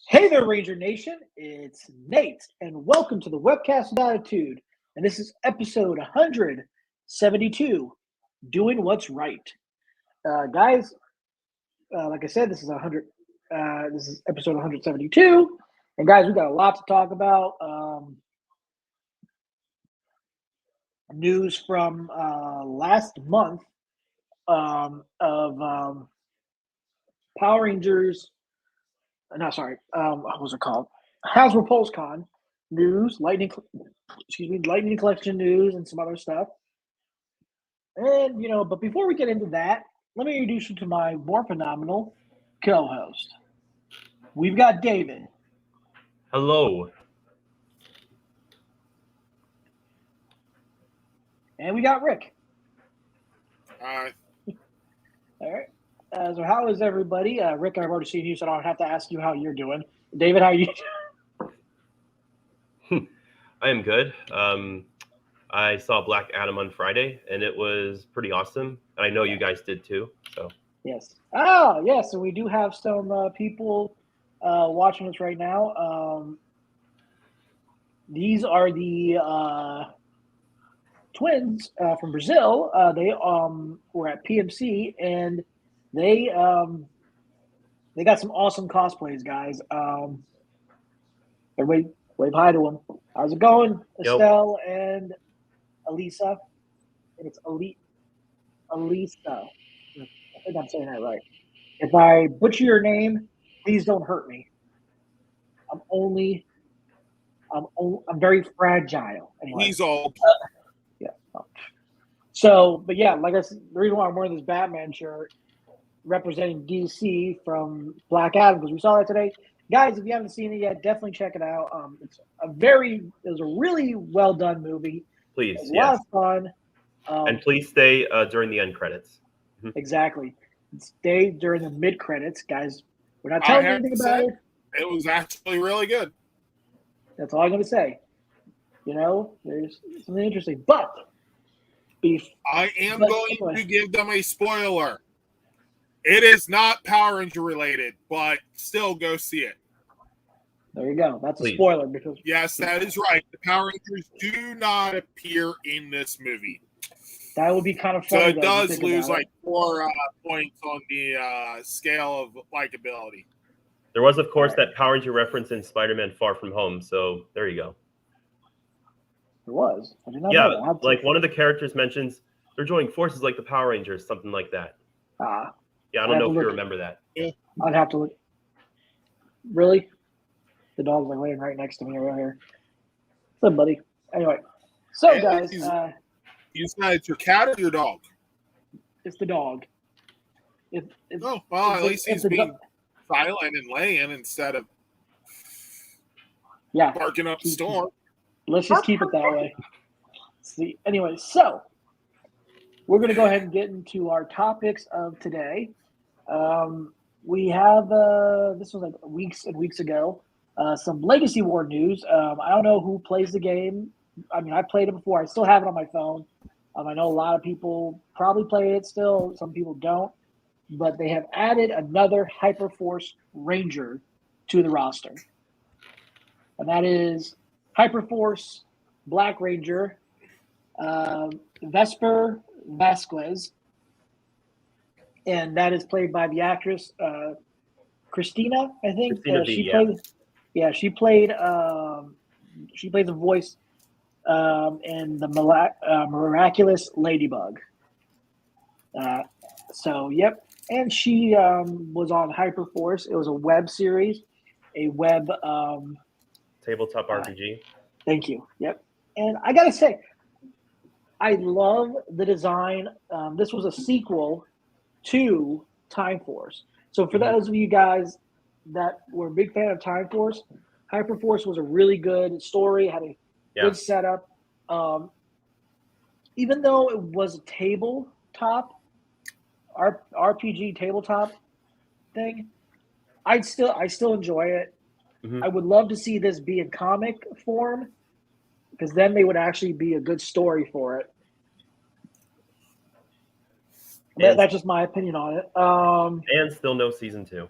Hey there, Ranger Nation. It's Nate, and welcome to the Webcast of Attitude. And this is episode 172, Doing What's Right. Guys, like I said, this is episode 172. And guys, we got a lot to talk about. News from last month of Power Rangers. What was it called? Hasbro Pulse news, Lightning Collection news, and some other stuff. And but before we get into that, let me introduce you to my more phenomenal co-host. We've got David. Hello. And we got Rick. Hi. All right. So how is everybody? Rick, I've already seen you, so I don't have to ask you how you're doing. David, how are you doing? I am good. I saw Black Adam on Friday, and it was pretty awesome. I know you guys did too. So yes. Oh, yes. And we do have some people watching us right now. These are the twins from Brazil. They were at PMC, and they got some awesome cosplays, guys. Everybody wave hi to them. How's it going, Estelle and Elisa? And it's Elisa. I think I'm saying that right. If I butcher your name, please don't hurt me. I'm very fragile. Anyway. He's old. Yeah. So, but yeah, like I said, the reason why I'm wearing this Batman shirt representing DC from Black Adam, because we saw that today. Guys, if you haven't seen it yet, definitely check it out. It was a really well done movie. Please, it was a lot of fun. And please stay during the end credits. Exactly. Stay during the mid credits, guys. We're not telling you anything about it. It was actually really good. That's all I'm going to say. There's something interesting. But I am going to give them a spoiler. It is not Power Ranger related, but still go see it. There you go. That's a spoiler because yes, that is right. The Power Rangers do not appear in this movie. That would be kind of funny. So it does lose like 4 points on the scale of likability. There was, of course, that Power Ranger reference in Spider-Man Far From Home. So there you go. There was. I did not know that. Like one of the characters mentions they're joining forces like the Power Rangers, something like that. Yeah, I don't know if you remember that. Yeah. I'd have to look. Really? The dog's like laying right next to me right here. What's up, buddy? Anyway, so guys. You said it's your cat or your dog? It's the dog. At least he's being silent and laying instead of barking up the storm. Let's just keep it that way. See, anyway, so we're going to go ahead and get into our topics of today. We have this was like weeks and weeks ago. Some Legacy War news. I don't know who plays the game. I mean, I played it before. I still have it on my phone. I know a lot of people probably play it still. Some people don't. But they have added another Hyperforce Ranger to the roster. And that is Hyperforce Black Ranger, Vesper Vasquez. And that is played by the actress Christina, I think. She played the voice in the Miraculous Ladybug. Yep. And she was on Hyperforce. It was a web series, a web tabletop RPG. Thank you. Yep. And I gotta say, I love the design. This was a sequel to Time Force. So for those of you guys that were a big fan of Time Force, Hyperforce was a really good story. It had a good setup. Even though it was a tabletop RPG tabletop thing, I still enjoy it. I would love to see this be in comic form, because then they would actually be a good story for it. That's just my opinion on it. And still no season 2.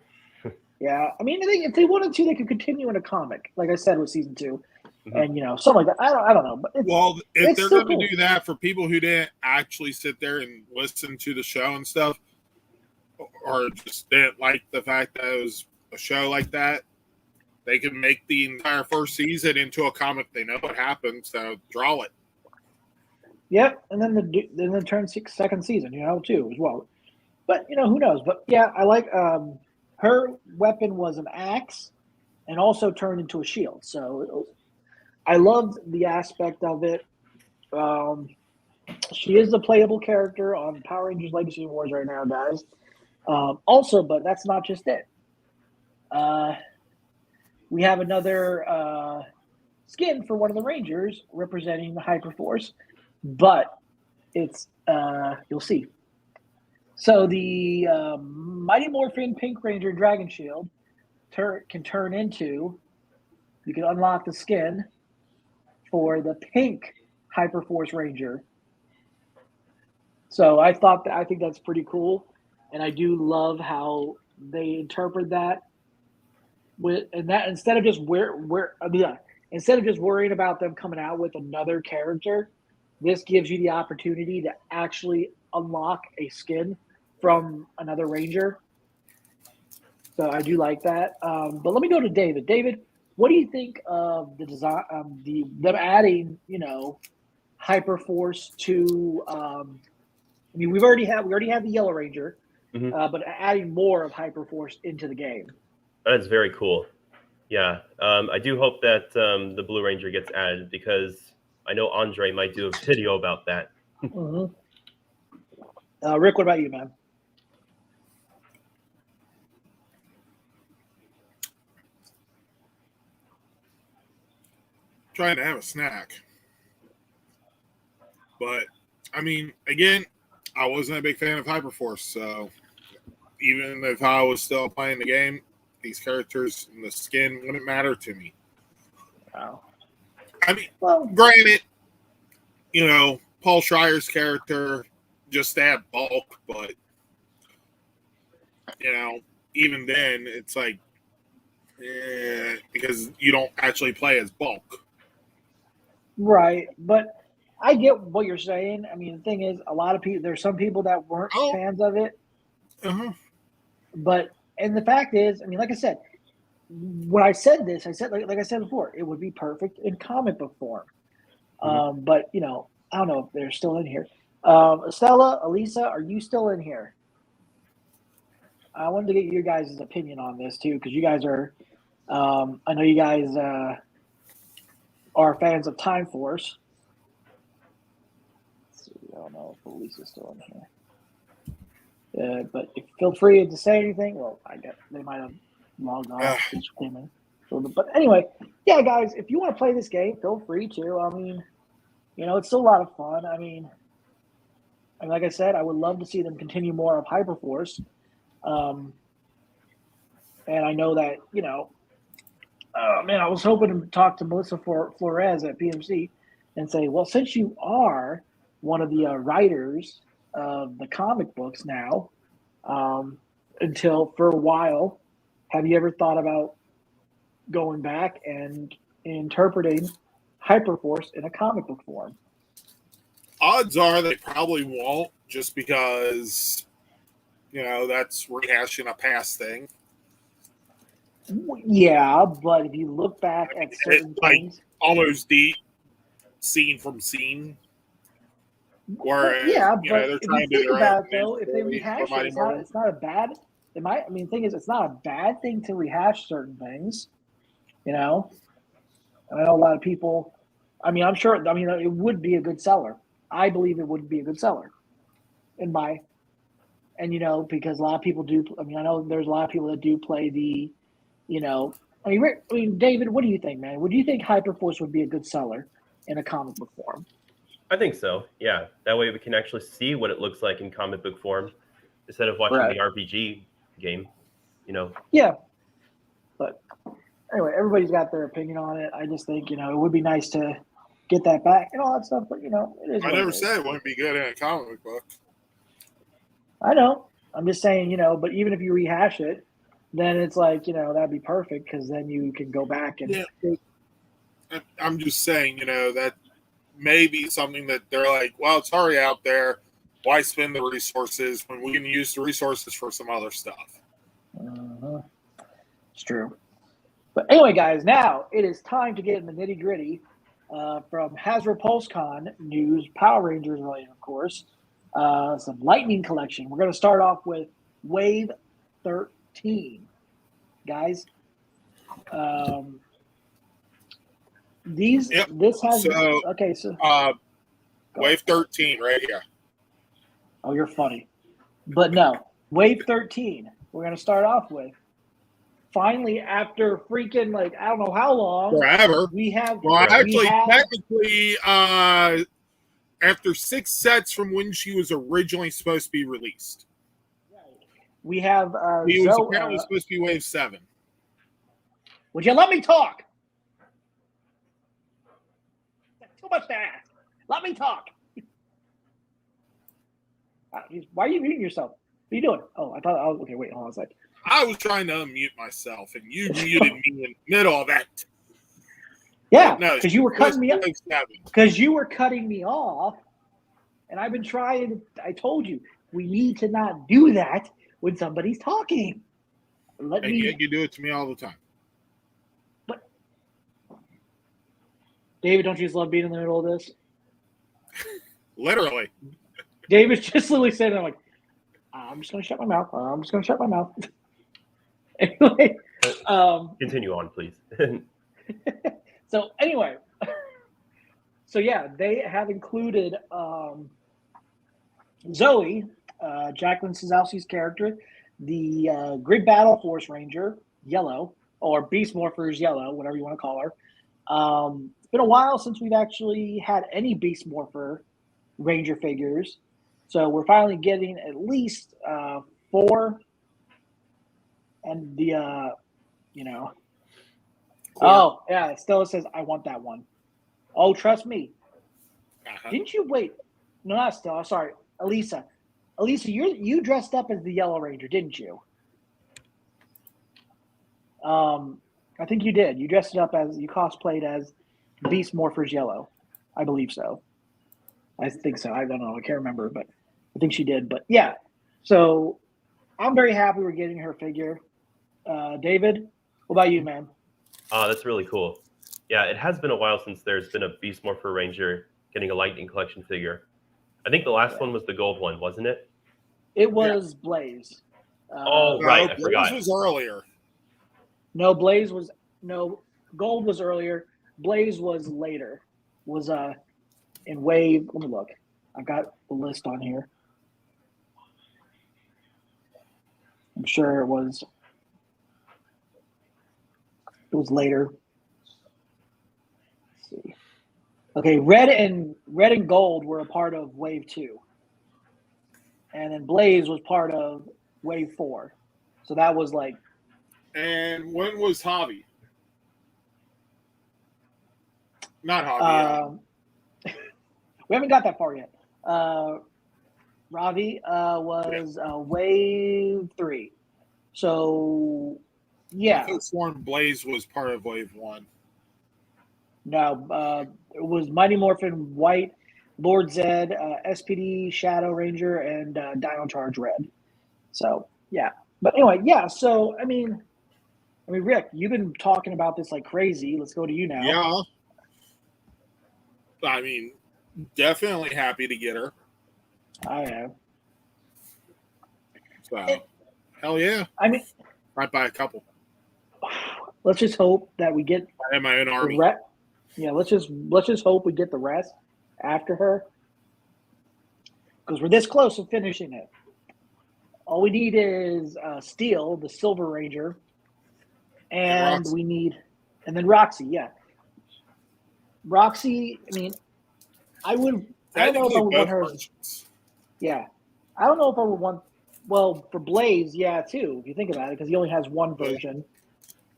Yeah, I mean, I think if they wanted to, they could continue in a comic, like I said with season 2, and something like that. I don't know, but if they're going to do that for people who didn't actually sit there and listen to the show and stuff, or just didn't like the fact that it was a show like that, they can make the entire first season into a comic. They know what happens, so draw it. Yep, and then the turn second season, too as well. But who knows? But yeah, I like her weapon was an axe, and also turned into a shield. So I loved the aspect of it. She is the playable character on Power Rangers Legacy Wars right now, guys. Also, but that's not just it. We have another skin for one of the Rangers representing the Hyperforce, but it's you'll see. So the Mighty Morphin Pink Ranger Dragon Shield can turn into. You can unlock the skin for the pink Hyperforce Ranger. So I think that's pretty cool, and I do love how they interpret that. Instead of just instead of just worrying about them coming out with another character, this gives you the opportunity to actually unlock a skin from another Ranger. So I do like that. But let me go to David. David, what do you think of the design? Them adding, Hyperforce to. We already have the Yellow Ranger, but adding more of Hyperforce into the game. That's very cool. Yeah, I do hope that the Blue Ranger gets added because I know Andre might do a video about that. Rick, what about you, man? Trying to have a snack. But, I mean, again, I wasn't a big fan of Hyperforce, so even if I was still playing the game, these characters and the skin wouldn't matter to me. Wow. I mean, granted, Paul Schreier's character just had bulk, but, even then, it's like, because you don't actually play as bulk. Right, but I get what you're saying. I mean, the thing is, a lot of people, there's some people that weren't fans of it. But, and the fact is, I mean, like I said, when I said this, I said, like I said before, it would be perfect in comic book form. But, I don't know if they're still in here. Estella, Elisa, are you still in here? I wanted to get your guys' opinion on this, too, because you guys are, I know you guys are fans of Time Force. Let's see, I don't know if Elisa's still in here. But feel free to say anything. Well, I guess they might have logged off. But anyway, yeah, guys, if you want to play this game, feel free to. I mean, it's still a lot of fun. I mean, and like I said, I would love to see them continue more of Hyperforce. And I know that, I was hoping to talk to Melissa Flores at PMC and say, well, since you are one of the writers of the comic books now, until for a while, have you ever thought about going back and interpreting Hyperforce in a comic book form? Odds are they probably won't, just because, that's rehashing a past thing. Yeah, but if you look back at certain things, almost deep scene from scene. Whereas, yeah, but they're trying to think about it, though, if they rehash it, it's not a bad. The thing is, it's not a bad thing to rehash certain things, And I know a lot of people. I mean, I'm sure. I mean, it would be a good seller. I believe it would be a good seller, because a lot of people do. I mean, I know there's a lot of people that do play the. David, what do you think, man? Would you think Hyperforce would be a good seller in a comic book form? I think so. Yeah, that way we can actually see what it looks like in comic book form instead of watching the RPG game. Yeah, but anyway, everybody's got their opinion on it. I just think it would be nice to get that back and all that stuff. But it is. I never said it wouldn't be good in a comic book. I know. I'm just saying, but even if you rehash it, then it's like, that'd be perfect because then you can go back and I'm just saying, that may be something that they're like, well, it's already out there. Why spend the resources when we can use the resources for some other stuff? It's true. But anyway, guys, now it is time to get in the nitty gritty from Hasbro PulseCon news, Power Rangers related, of course. Some Lightning collection. We're going to start off with Wave 13, guys. This has Wave 13 right here. Oh, you're funny. But no, Wave 13, we're going to start off with. Finally, after freaking, I don't know how long. Forever. Technically, after 6 sets from when she was originally supposed to be released. We have. He was apparently supposed to be Wave 7. Would you let me talk? That's too much to ask. Let me talk. Why are you muting yourself? What are you doing? Oh, I thought I was okay. Wait, hold on a sec. I was trying to unmute myself, and you muted me in the middle of that. Yeah, because you were cutting me off. Because you were cutting me off, and I've been trying. I told you we need to not do that when somebody's talking. Yet you do it to me all the time. But David, don't you just love being in the middle of this? Literally. David's just literally saying, "I'm like, I'm just going to shut my mouth. I'm just going to shut my mouth." Anyway, continue on, please. So anyway, they have included Zoe, Jacqueline Sazowski's character, the Grid Battle Force Ranger, Yellow, or Beast Morphers Yellow, whatever you want to call her. It's been a while since we've actually had any Beast Morpher Ranger figures. So we're finally getting at least 4, and the Oh yeah, Stella says I want that one. Oh, trust me. Didn't you wait? No, not Stella. Sorry, Elisa. Elisa, you dressed up as the Yellow Ranger, didn't you? I think you did. You dressed it up you cosplayed as Beast Morphers Yellow. I believe so. I think so. I don't know. I can't remember, but I think she did. But yeah, so I'm very happy we're getting her figure. David, what about you, man? That's really cool. Yeah, it has been a while since there's been a Beast Morpher Ranger getting a Lightning Collection figure. I think the last one was the gold one, wasn't it? It was Blaze. Right. I forgot. Blaze was earlier. No, gold was earlier. Blaze was later. Was in Wave. Let me look. I've got the list on here. I'm sure it was later. Let's see. Okay, red and gold were a part of Wave 2. And then Blaze was part of Wave 4. So that was like. And when was Javi? Not Javi. We haven't got that far yet. Ravi was Wave 3. So, yeah. I could have sworn Blaze was part of Wave 1. No, it was Mighty Morphin White, Lord Zed, SPD, Shadow Ranger, and Dino Charge Red. So, yeah. But anyway, yeah. So, I mean, Rick, you've been talking about this like crazy. Let's go to you now. Yeah. I mean, definitely happy to get her. I am. So, hell yeah. I mean, right by a couple. Let's just hope that we get. I have my own army. Yeah, let's just hope we get the rest after her, because we're this close to finishing it. All we need is Steel, the Silver Ranger, and we need, and then Roxy. Yeah, Roxy. I mean, I don't know if I would want her. Yeah, I don't know if I would want. Well, for Blaze, yeah, too. If you think about it, because he only has one version.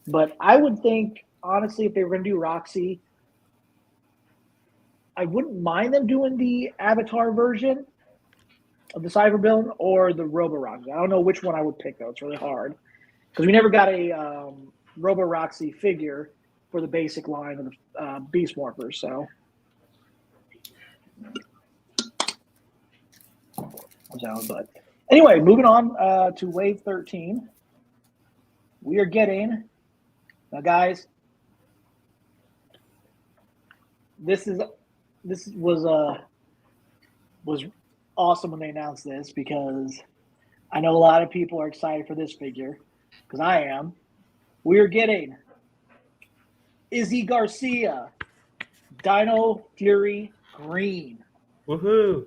But I would think, honestly, if they were going to do Roxy, I wouldn't mind them doing the Avatar version of the Cybervillain or the Robo-Roxy. I don't know which one I would pick, though. It's really hard. because we never got a Robo Roxy figure for the basic line of the Beast Morphers. So but anyway, moving on to Wave 13. We are getting now, guys. This was awesome when they announced this, because I know a lot of people are excited for this figure, because I am. We are getting Izzy Garcia, Dino Fury Green. Woohoo!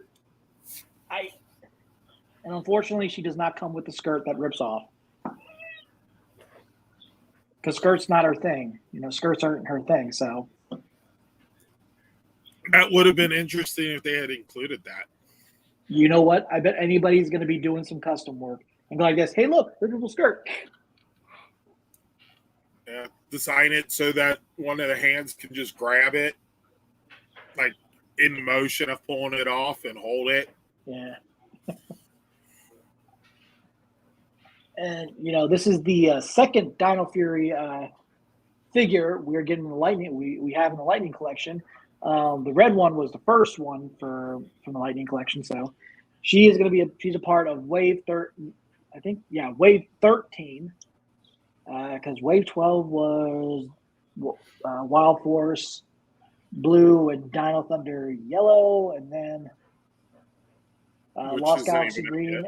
And unfortunately, she does not come with the skirt that rips off, because skirt's not her thing. Skirts aren't her thing. So that would have been interesting if they had included that. You know what? I bet anybody's going to be doing some custom work and go like this. Hey, look, rippable skirt. Yeah, design it so that one of the hands can just grab it, like in the motion of pulling it off, and hold it. Yeah. And, this is the second Dino Fury figure we're getting in the Lightning. We have in the Lightning collection. The red one was the first one from the Lightning collection. So she is going to be she's a part of Wave 13. I think, yeah, Wave 13. Because Wave 12 was Wild Force blue and Dino Thunder yellow, and then Lost Galaxy green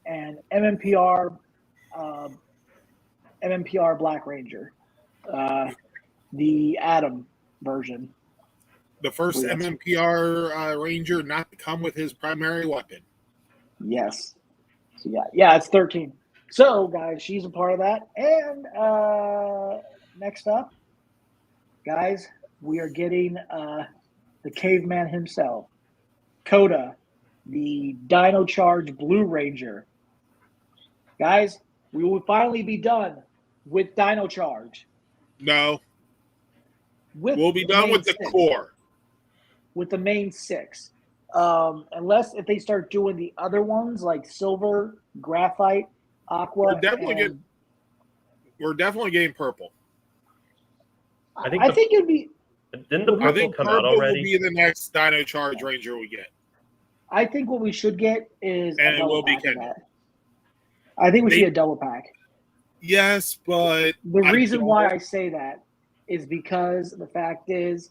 and MMPR Black Ranger, the Atom version. The first MMPR Ranger not to come with his primary weapon. Yes. So yeah, it's 13. So, guys, she's a part of that. And next up, guys, we are getting the caveman himself, Coda, the Dino Charge Blue Ranger. Guys, we will finally be done with Dino Charge. No. We'll be done with the core. With the main 6. Unless if they start doing the other ones like Silver, Graphite, Aqua. We're definitely getting purple. I think it'd be. Didn't the purple come out already? Will be the next Dino Charge Ranger we get. I think what we should get is and it will be Kendall. I think we should get a double pack. Yes, but the reason why I say that is because the fact is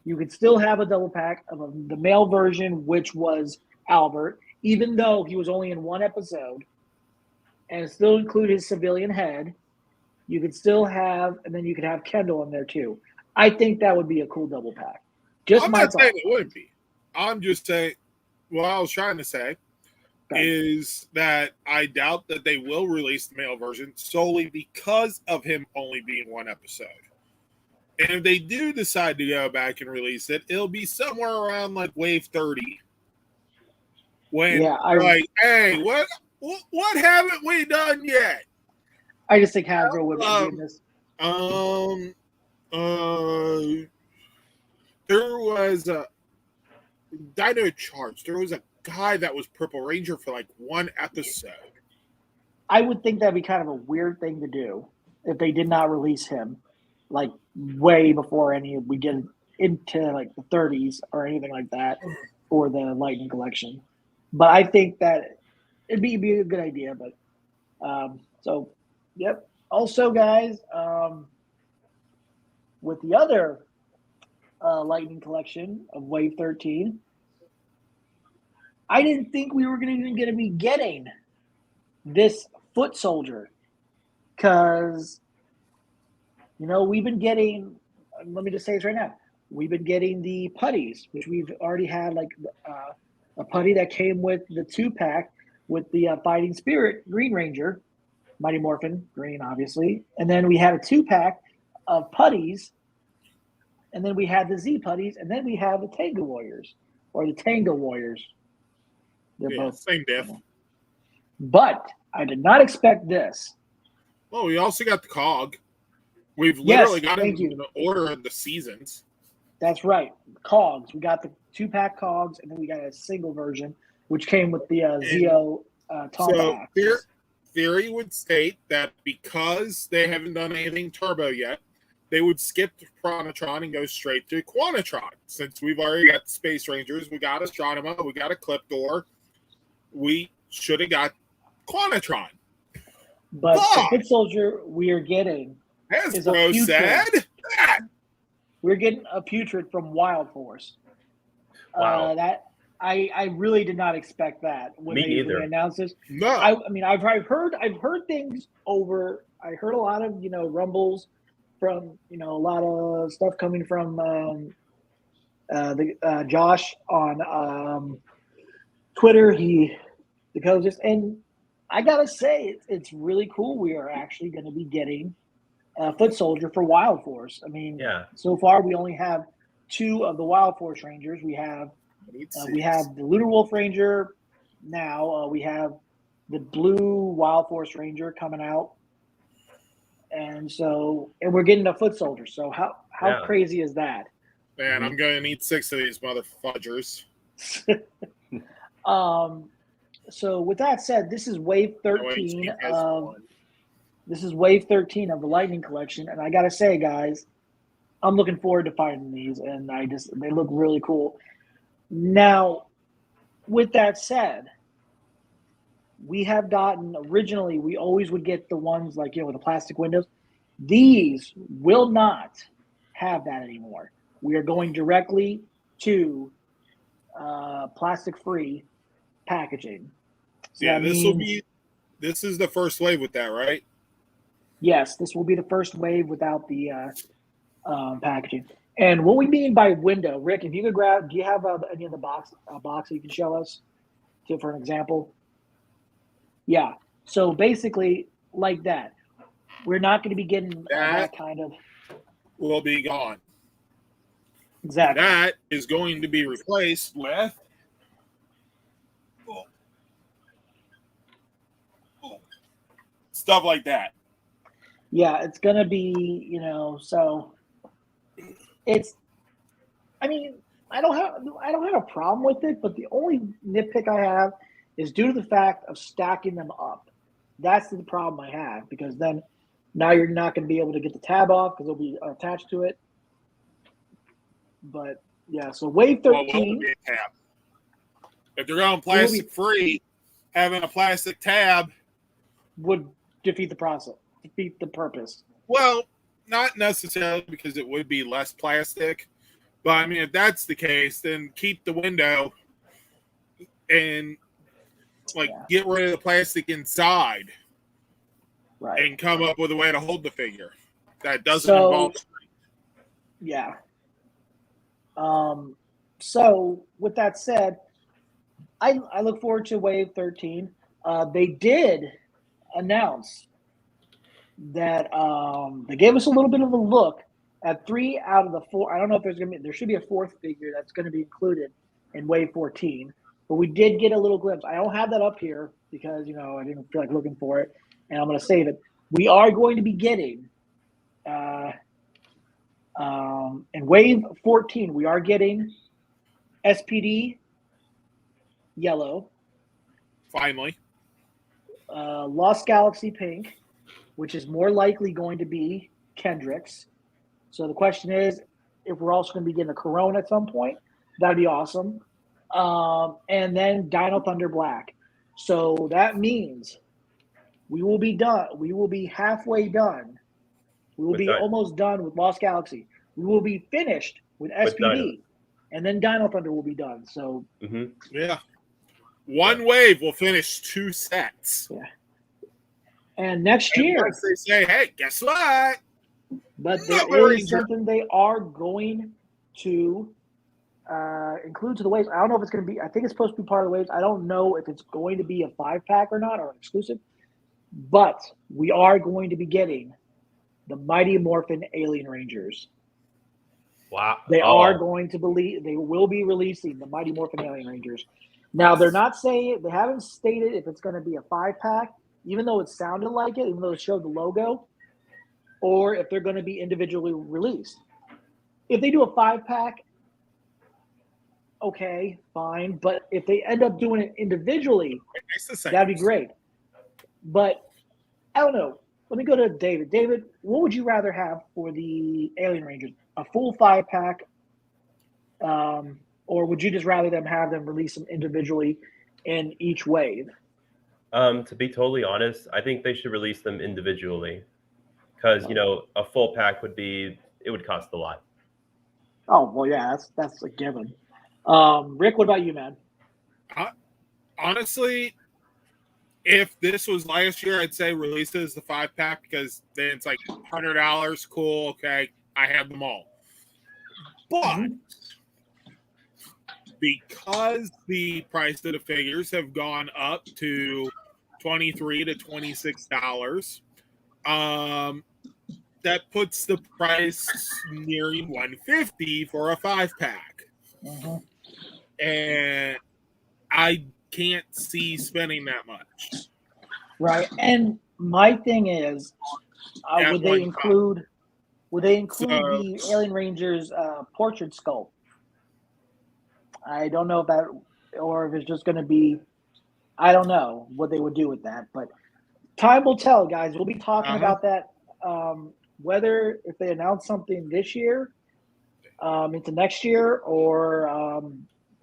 you could still have a double pack of the male version, which was Albert, even though he was only in one episode, and still include his civilian head. You could still have, and then you could have Kendall in there too. I think that would be a cool double pack. I'm not saying it wouldn't be. I'm just saying what I was trying to say is that I doubt that they will release the male version solely because of him only being one episode. And if they do decide to go back and release it, it'll be somewhere around like Wave 30. When hey, what haven't we done yet? I just think Hasbro would be doing this. There was a Dino Charge. There was a guy that was Purple Ranger for like one episode. I would think that'd be kind of a weird thing to do if they did not release him like way before we get into like the 30s or anything like that for the Lightning collection. But I think that it'd be a good idea. But so, yep. Also, guys, with the other Lightning collection of Wave 13, I didn't think we were even going to be getting this Foot Soldier, because we've been getting. Let me just say this right now. We've been getting the putties, which we've already had, like a putty that came with the 2-pack with the Fighting Spirit Green Ranger, Mighty Morphin Green, obviously, and then we had a 2-pack of putties, and then we had the Z putties, and then we have the Tango Warriors or the Tango Warriors. They're both same diff. But I did not expect this. Well, we also got the COG. We've literally got them in the order of the seasons. That's right. COGs. We got the 2-pack COGs, and then we got a single version, which came with the Zeo Tom. So theory would state that because they haven't done anything turbo yet, they would skip Chronotron and go straight to Quantatron. Since we've already got Space Rangers, we got Astronema, we got Ecliptor, we should have got Quantatron. But the Foot Soldier we are getting is a Hasbro putrid. said that. We're getting a putrid from Wild Force. Wow. That I really did not expect that when Me they neither. announced this. No. I mean, I've heard things over. I heard a lot of rumbles from a lot of stuff coming from Josh on Twitter. The coaches, and I gotta say it's really cool. We are actually going to be getting a Foot Soldier for Wild Force. I mean, Yeah. so far we only have 2 of the Wild Force Rangers. We have the Lunar Wolf Ranger now. We have the Blue Wild Force Ranger coming out, and we're getting a Foot Soldier. So how crazy is that? Man, I'm gonna need 6 of these motherfuckers. So with that said, this is wave 13 of the Lightning Collection, and I gotta say, guys, I'm looking forward to finding these, and they look really cool. Now, with that said, we have gotten originally, we always would get the ones like with the plastic windows. These will not have that anymore. We are going directly to plastic-free packaging. So yeah, this is the first wave with that, right? Yes, this will be the first wave without the packaging. And what we mean by window, Rick, if you could grab, do you have any of the box that you can show us for an example? Yeah. So basically, like that, we're not going to be getting that kind of. Will be gone. Exactly. That is going to be replaced with stuff like that. Yeah, it's going to be, so it's. I mean, I don't have a problem with it, but the only nitpick I have is due to the fact of stacking them up. That's the problem I have, because then now you're not going to be able to get the tab off because it'll be attached to it. But yeah, so wave 13. If they're going plastic free, having a plastic tab would defeat the purpose. Well, not necessarily, because it would be less plastic. But I mean, if that's the case, then keep the window and get rid of the plastic inside, right? And come up with a way to hold the figure that doesn't involve. Yeah. So with that said, I look forward to Wave 13. They did announce that they gave us a little bit of a look at 3 out of the 4. I don't know if there should be a 4th figure that's going to be included in Wave 14, but we did get a little glimpse. I don't have that up here because I didn't feel like looking for it, and I'm going to save it. We are going to be getting in Wave 14, we are getting SPD Yellow. Finally. Lost Galaxy Pink, which is more likely going to be Kendrick's. So the question is, if we're also going to be getting a Corona at some point, that'd be awesome. And then Dino Thunder Black. So that means we will be done. We will be halfway done. We will be almost done with Lost Galaxy. We will be finished with SPD, and then Dino Thunder will be done. So yeah, one wave will finish 2 sets. Yeah, and next year they say, "Hey, guess what?" But there is something they are going to include to the waves. I don't know if it's going to be. I think it's supposed to be part of the waves. I don't know if it's going to be a 5-pack or not, or an exclusive. But we are going to be getting the Mighty Morphin Alien Rangers. Wow. They are going to they will be releasing the Mighty Morphin Alien Rangers. Now, they're not saying, they haven't stated if it's going to be a 5-pack, even though it sounded like it, even though it showed the logo, or if they're going to be individually released. If they do a 5-pack, okay, fine. But if they end up doing it individually, that'd be great. But I don't know. Let me go to David. David, what would you rather have for the Alien Rangers? A full 5-pack, or would you just rather have them release them individually in each wave? To be totally honest, I think they should release them individually because a full pack would cost a lot. Oh well, yeah, that's a given. Rick, what about you, man? Honestly, if this was last year, I'd say release it as the 5-pack because then it's like $100. Cool, okay, I have them all. But because the price of the figures have gone up to $23 to $26, that puts the price nearing $150 for a 5-pack. And I can't see spending that much. Right. And my thing is, would they include the Alien Rangers portrait sculpt? I don't know if that, or if it's just going to be, I don't know what they would do with that, but time will tell, guys. We'll be talking about that, whether if they announce something this year, into next year, or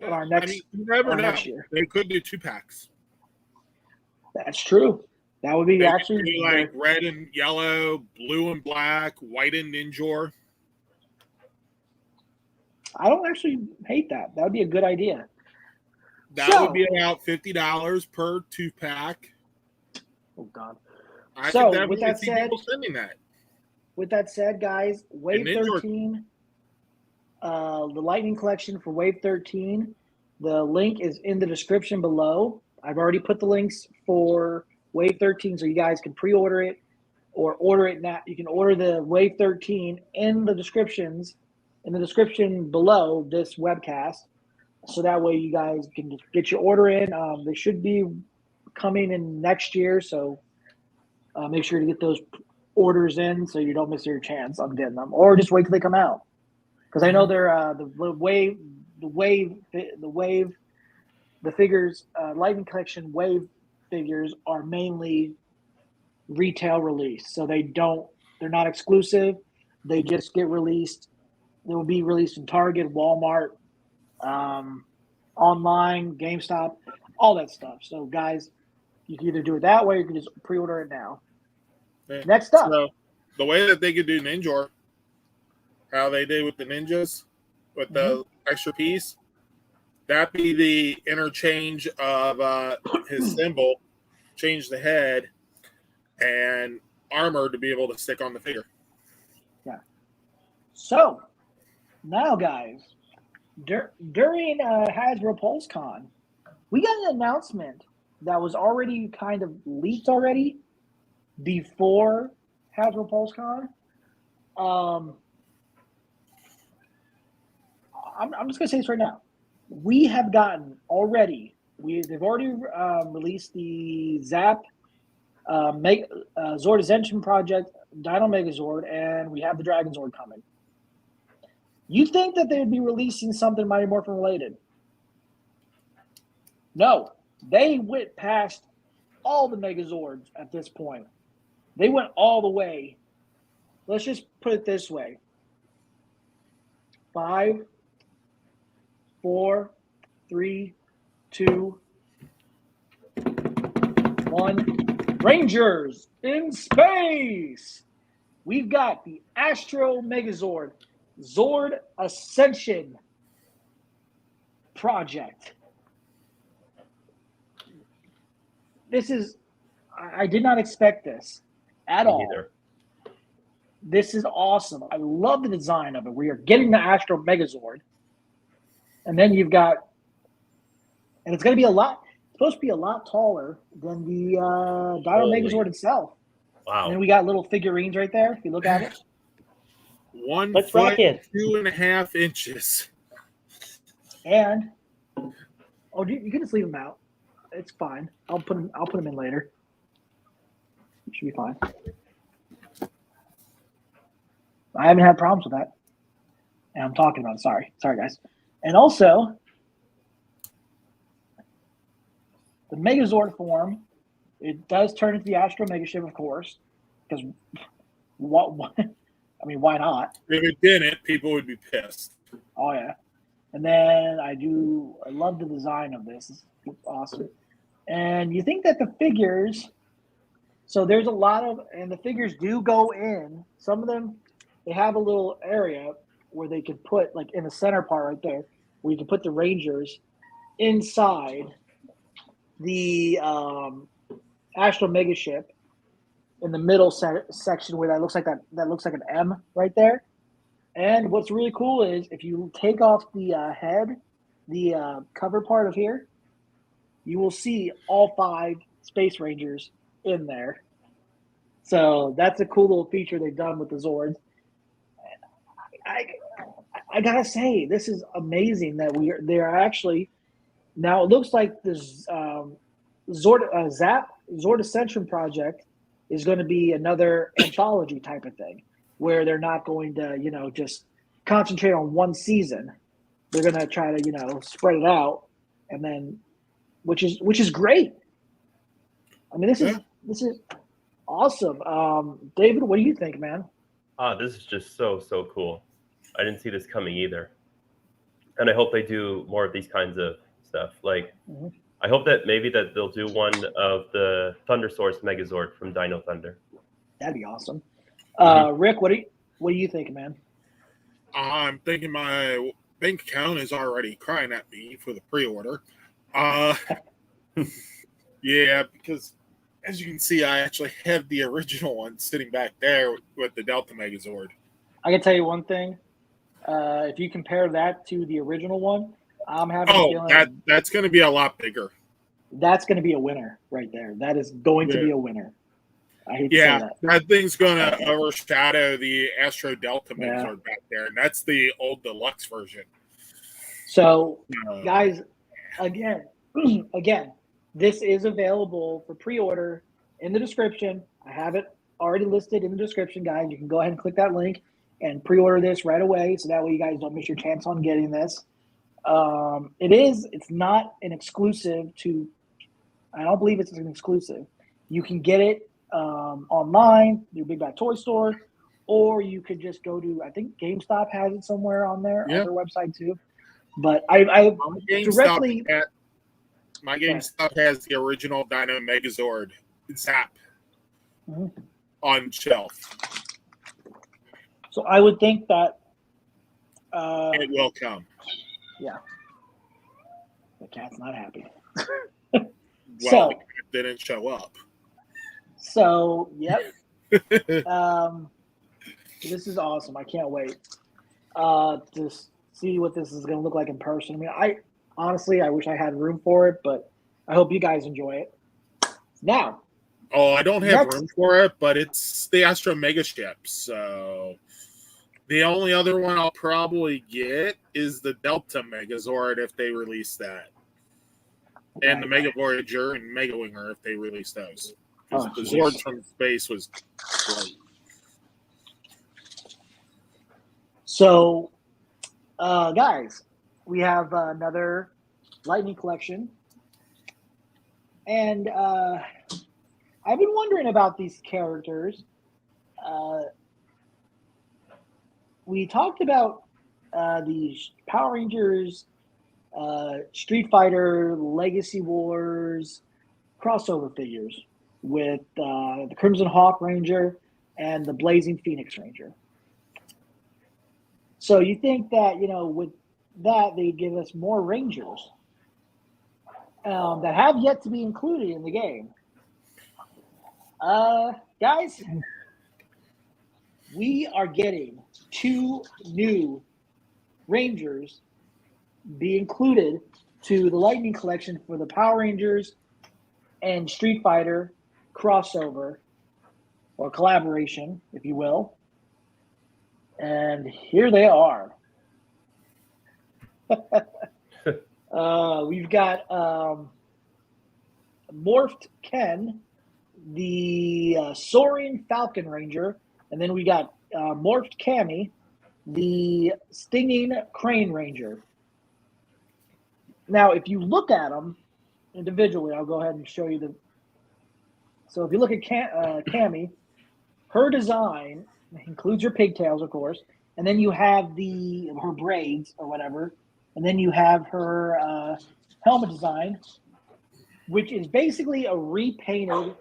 our next, you never know. Next year. They could do 2-packs. That's true. That would be they actually could do like red and yellow, blue and black, white and Ninjor. I don't actually hate that. That would be a good idea. That would be about $50 per 2-pack. Oh God! I could definitely see people spending that. With that said, guys, Wave 13, the Lightning Collection for Wave 13, the link is in the description below. I've already put the links for Wave 13, so you guys can pre-order it or order it now. You can order the Wave 13 in the description below this webcast, so that way you guys can just get your order in. They should be coming in next year, so make sure to get those orders in so you don't miss your chance on getting them, or just wait till they come out. Because I know they're the figures, Lightning Collection Wave figures are mainly retail release, so they're not exclusive. They just get released. They will be released in Target, Walmart, online, GameStop, all that stuff. So, guys, you can either do it that way or you can just pre-order it now. Yeah. Next up. So, the way that they could do Ninjor, how they did with the ninjas, with the extra piece, that'd be the interchange of his symbol, change the head, and armor to be able to stick on the figure. Yeah. So, now, guys, during Hasbro Pulse Con, we got an announcement that was already kind of leaked already before Hasbro Pulse Con. I'm just going to say this right now. We have gotten already, they've already released the Zap Zord Ascension Project, Dino Megazord, and we have the Dragon Zord coming. You think that they would be releasing something Mighty Morphin related? No. They went past all the Megazords at this point. They went all the way. Let's just put it this way. 5, 4, 3, 2, 1. Rangers in space. We've got the Astro Megazord Zord Ascension project. I did not expect this at all. Either. This is awesome. I love the design of it. We are getting the Astro Megazord. And then you've got, and it's going to be supposed to be a lot taller than the Dino Megazord itself. Wow. And then we got little figurines right there, if you look at it. 1 Let's foot, rock it. 2.5 inches. And, you can just leave them out. It's fine. I'll put them in later. It should be fine. I haven't had problems with that. And I'm talking about it. Sorry, guys. And also, the Megazord form It does turn into the Astro Megaship, of course, because what? I mean, why not? If it didn't, people would be pissed. Oh yeah. And then I love the design of this. It's awesome. And you think that the figures, so there's a lot of, and the figures do go in. Some of them, they have a little area where they could put, like in the center part right there, where you can put the Rangers inside the Astro Megaship in the middle section where that looks like an M right there. And what's really cool is if you take off the head, the cover part of here, you will see all 5 Space Rangers in there. So that's a cool little feature they've done with the Zords. I gotta say, this is amazing that they're actually now. It looks like this Zord Ascension project is going to be another anthology type of thing, where they're not going to just concentrate on one season. They're going to try to spread it out, and then which is great. I mean, this is awesome. David, what do you think, man? This is just so cool. I didn't see this coming either. And I hope they do more of these kinds of stuff. Like, I hope that maybe that they'll do one of the Thunder Source Megazord from Dino Thunder. That'd be awesome. Rick, what do you think, man? I'm thinking my bank account is already crying at me for the pre-order. Yeah, because as you can see, I actually have the original one sitting back there with the Delta Megazord. I can tell you one thing. If you compare that to the original one, I'm having a feeling that's going to be a lot bigger. That's going to be a winner right there. That is going to be a winner. I hate to say that. That thing's going to overshadow the Astro Delta Megazord back there, and that's the old deluxe version. So, guys, again, this is available for pre-order in the description. I have it already listed in the description, guys. You can go ahead and click that link and pre-order this right away, so that way you guys don't miss your chance on getting this. It's not an exclusive to, I don't believe it's an exclusive. You can get it online, your Big Bad Toy Store, or you could just go to, I think GameStop has it somewhere on their website too. But I directly... My GameStop has the original Dino Megazord Zap on shelf. So I would think that it will come. Yeah. The cat's not happy. Well, so, the cat didn't show up. So, yep. This is awesome. I can't wait to see what this is going to look like in person. I mean, honestly, I wish I had room for it, but I hope you guys enjoy it. Now. Oh, I don't have room for it, but it's the Astro Megaship, so the only other one I'll probably get is the Delta Megazord if they release that. And the Mega Voyager and Mega Winger if they release those. Because the Zord from space was great. So, guys, we have another Lightning collection. And I've been wondering about these characters. We talked about the Power Rangers, Street Fighter, Legacy Wars crossover figures with the Crimson Hawk Ranger and the Blazing Phoenix Ranger. So you think that, with that, they give us more Rangers that have yet to be included in the game. Guys, we are getting 2 new Rangers be included to the Lightning collection for the Power Rangers and Street Fighter crossover or collaboration, if you will. And here they are. We've got Morphed Ken, the Soaring Falcon Ranger, and then we got Morphed Cammy, the Stinging Crane Ranger. Now, if you look at them individually, I'll go ahead and show you So if you look at Cammy, her design includes her pigtails, of course, and then you have her braids or whatever, and then you have her helmet design, which is basically a repainted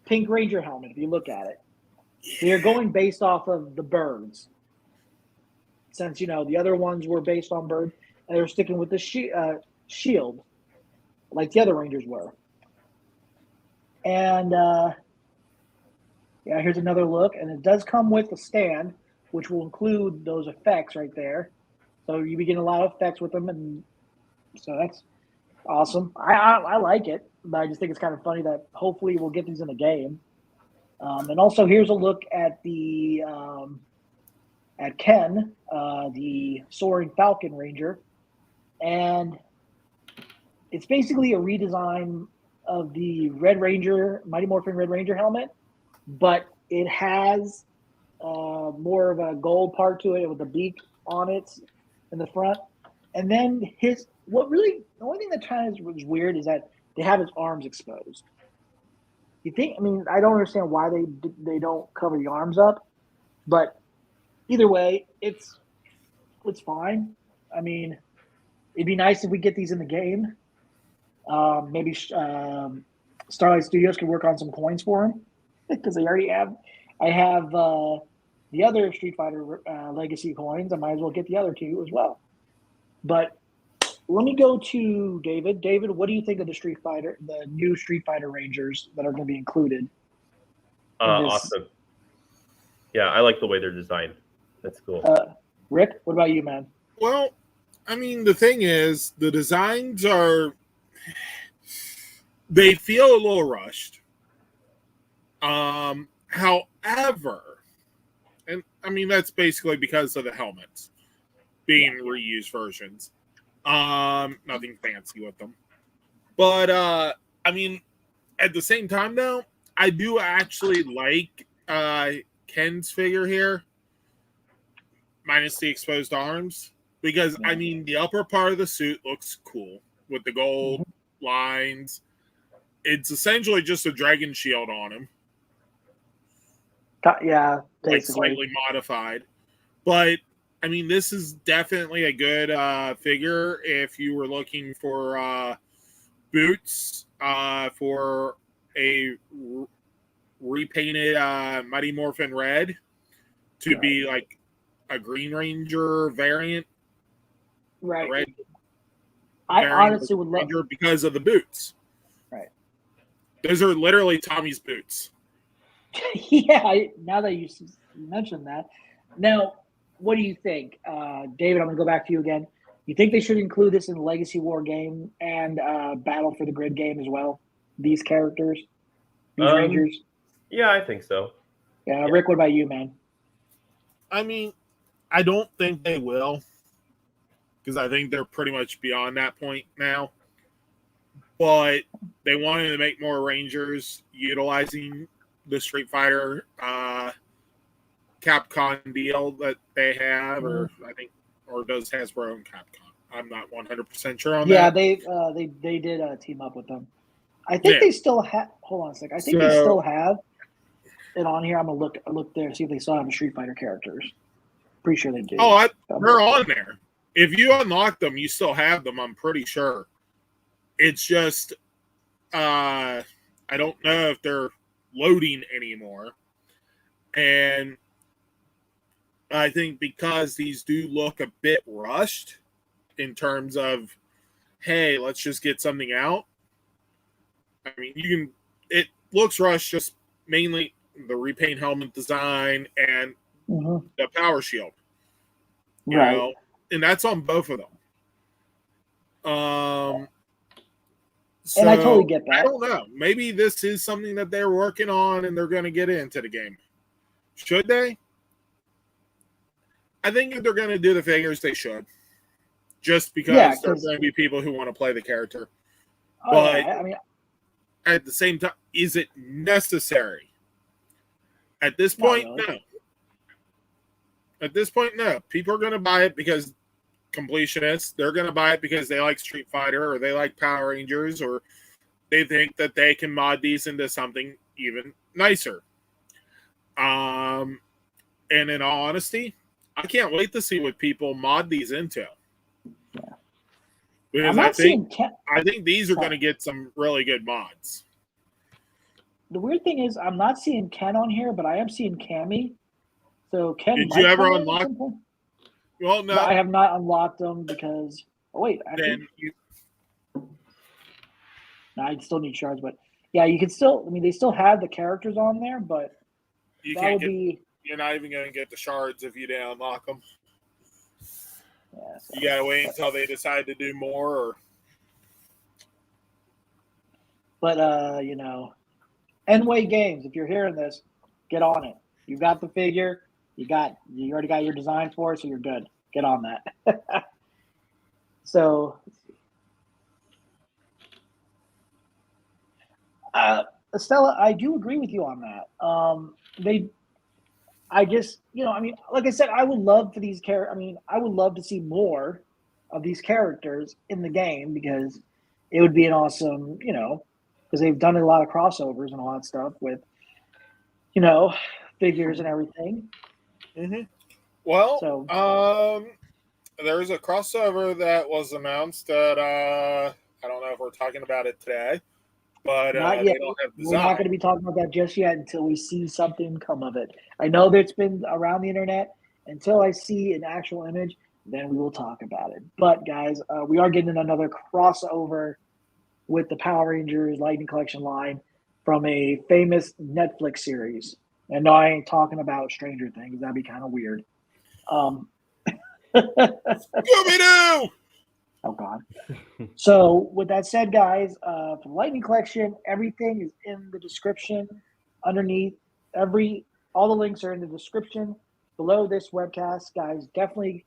Pink Ranger helmet. If you look at it, they're going based off of the birds, since the other ones were based on birds, and they're sticking with the shield, like the other Rangers were. And here's another look, and it does come with a stand, which will include those effects right there. So you be getting a lot of effects with them, and so that's awesome. I like it, but I just think it's kind of funny that hopefully we'll get these in the game. And also, here's a look at the at Ken, the Soaring Falcon Ranger, and it's basically a redesign of the Red Ranger, Mighty Morphin Red Ranger helmet, but it has more of a gold part to it with the beak on it in the front. And then the only thing that kind of was weird is that they have his arms exposed. I don't understand why they don't cover the arms up, but either way, it's fine. I mean, it'd be nice if we get these in the game. Maybe Starlight Studios can work on some coins for him because they already have. I have the other Street Fighter Legacy coins. I might as well get the other two as well. But let me go to David. David, what do you think of the new Street Fighter Rangers that are going to be included? Awesome. Yeah, I like the way they're designed. That's cool. Rick, what about you, man? Well, I mean, the thing is, the designs they feel a little rushed. However, and I mean, that's basically because of the helmets being reused versions. Nothing fancy with them. But, I mean, at the same time, though, I do actually like Ken's figure here, minus the exposed arms, because, I mean, the upper part of the suit looks cool with the gold lines. It's essentially just a dragon shield on him. Yeah, basically. Like slightly modified. But, I mean, this is definitely a good figure if you were looking for boots for a repainted Mighty Morphin Red to be like a Green Ranger variant. Right. Red I honestly would love because of the boots. Right. Those are literally Tommy's boots. Yeah, now that you mentioned that. Now, what do you think? David, I'm going to go back to you again. You think they should include this in the Legacy War game and Battle for the Grid game as well? These characters? These Rangers? Yeah, I think so. Yeah, Rick, what about you, man? I mean, I don't think they will, because I think they're pretty much beyond that point now. But they wanted to make more Rangers utilizing the Street Fighter Capcom deal that they have, or I think, or does Hasbro own Capcom? I'm not 100% sure on that. Yeah, they did team up with them. I think they still have. Hold on a second. I think they still have it on here. I'm gonna look there and see if they still have the Street Fighter characters. Pretty sure they do. Oh, they're on there. If you unlock them, you still have them. I'm pretty sure. It's just, I don't know if they're loading anymore, and I think because these do look a bit rushed in terms of, hey, let's just get something out. I mean, it looks rushed just mainly the repaint helmet design and the power shield. You know, and that's on both of them. And I totally get that. I don't know. Maybe this is something that they're working on and they're going to get into the game. Should they? I think if they're going to do the figures, they should. Just because there's going to be people who want to play the character. But I mean, at the same time, is it necessary? At this point, no. At this point, no. People are going to buy it because completionists. They're going to buy it because they like Street Fighter or they like Power Rangers or they think that they can mod these into something even nicer. And in all honesty, I can't wait to see what people mod these into. Yeah. Because I think these are going to get some really good mods. The weird thing is, I'm not seeing Ken on here, but I am seeing Cammy. So Ken, did you ever unlock? Well, no, I have not unlocked them because. Oh wait, no, I still need shards, but yeah, you can still. I mean, they still have the characters on there, but you're not even going to get the shards if you didn't unlock them. Yeah, so, you gotta wait until they decide to do more. But Enway Games, if you're hearing this, get on it. You got the figure. You already got your design for it, so you're good. Get on that. So, Estella, I do agree with you on that. I just, like I said, I would love for these characters. I mean, I would love to see more of these characters in the game because it would be an awesome, because they've done a lot of crossovers and all that stuff with, figures and everything. Mm-hmm. Well, there's a crossover that was announced that I don't know if we're talking about it today. But not yet. They don't have design. We're not going to be talking about that just yet until we see something come of it. I know that it's been around the internet. Until I see an actual image, then we will talk about it. But, guys, we are getting another crossover with the Power Rangers Lightning Collection line from a famous Netflix series. And no, I ain't talking about Stranger Things. That'd be kind of weird. Scooby-Doo! Oh, God. So, with that said, guys, for the Lightning Collection, everything is in the description underneath. All the links are in the description below this webcast. Guys, definitely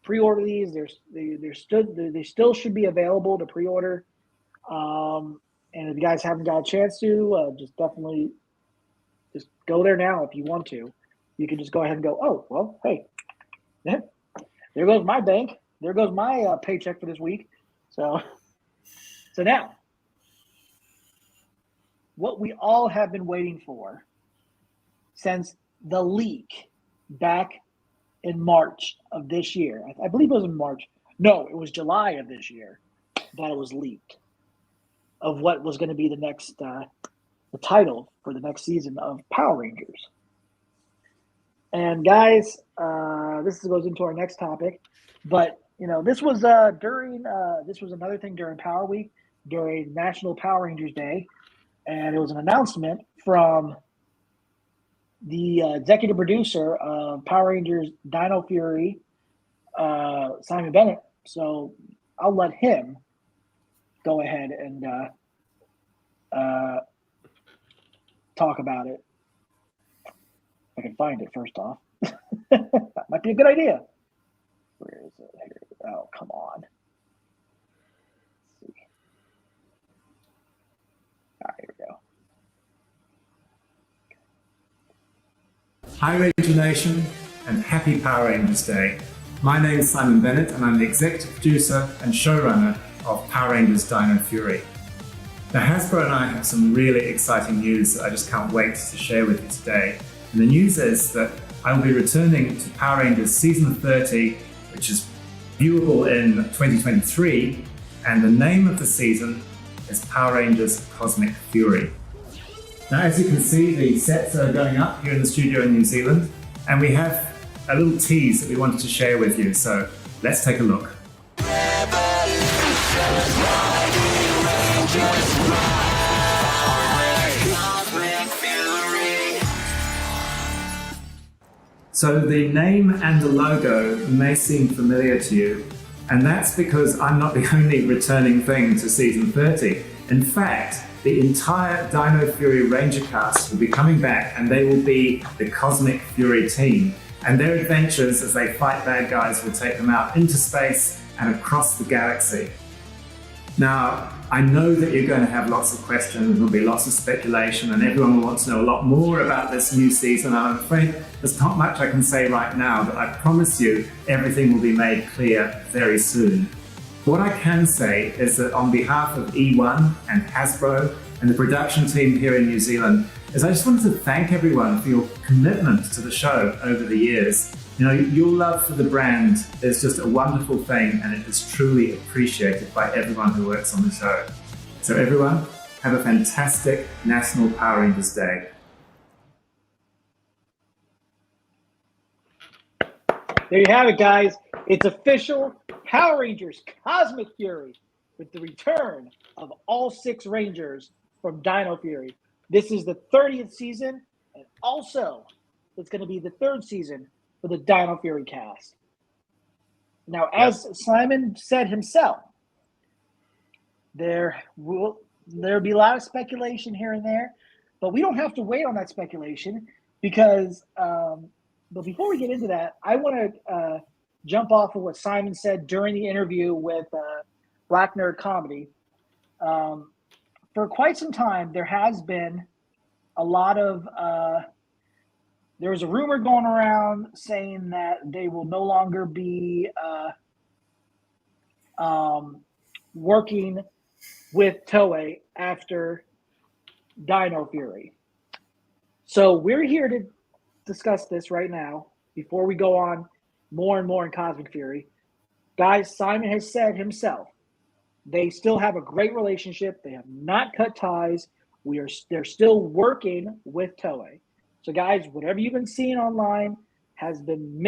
pre-order these. They still should be available to pre-order. And if you guys haven't got a chance to, just definitely just go there now if you want to. You can just go ahead and go, oh, well, hey, there goes my bank. There goes my paycheck for this week. So now, what we all have been waiting for since the leak back in March of this year. I believe it was in March. No, it was July of this year that it was leaked of what was going to be the next, the title for the next season of Power Rangers. And guys, this goes into our next topic, but this was this was another thing during Power Week, during National Power Rangers Day, and it was an announcement from the executive producer of Power Rangers Dino Fury, Simon Bennett. So I'll let him go ahead and talk about it. If I can find it first off. That might be a good idea. Where is it? Here. Oh, come on. Let's see. All right, here we go. Hi Ranger Nation and happy Power Rangers Day. My name is Simon Bennett and I'm the executive producer and showrunner of Power Rangers Dino Fury. Now Hasbro and I have some really exciting news that I just can't wait to share with you today. And the news is that I will be returning to Power Rangers Season 30, which is viewable in 2023, and the name of the season is Power Rangers Cosmic Fury. Now, as you can see, the sets are going up here in the studio in New Zealand, and we have a little tease that we wanted to share with you, so let's take a look. So the name and the logo may seem familiar to you, and that's because I'm not the only returning thing to Season 30. In fact, the entire Dino Fury Ranger cast will be coming back, and they will be the Cosmic Fury team. And their adventures as they fight bad guys will take them out into space and across the galaxy. Now, I know that you're going to have lots of questions, there'll be lots of speculation, and everyone will want to know a lot more about this new season. I'm afraid there's not much I can say right now, but I promise you everything will be made clear very soon. What I can say is that on behalf of E1 and Hasbro and the production team here in New Zealand, is I just wanted to thank everyone for your commitment to the show over the years. You know, your love for the brand is just a wonderful thing, and it is truly appreciated by everyone who works on the show. So everyone, have a fantastic National Power Rangers Day. There you have it, guys. It's official. Power Rangers Cosmic Fury with the return of all 6 Rangers from Dino Fury. This is the 30th season, and also it's going to be the 3rd season for the Dino Fury cast. Now, as Simon said himself, there'll be a lot of speculation here and there, but we don't have to wait on that speculation because but before we get into that, I want to jump off of what Simon said during the interview with Black Nerd Comedy. For quite some time, there has been a lot of there was a rumor going around saying that they will no longer be working with Toei after Dino Fury. So we're here to discuss this right now before we go on more and more in Cosmic Fury. Guys, Simon has said himself, they still have a great relationship. They have not cut ties. They're still working with Toei. So guys, whatever you've been seeing online has been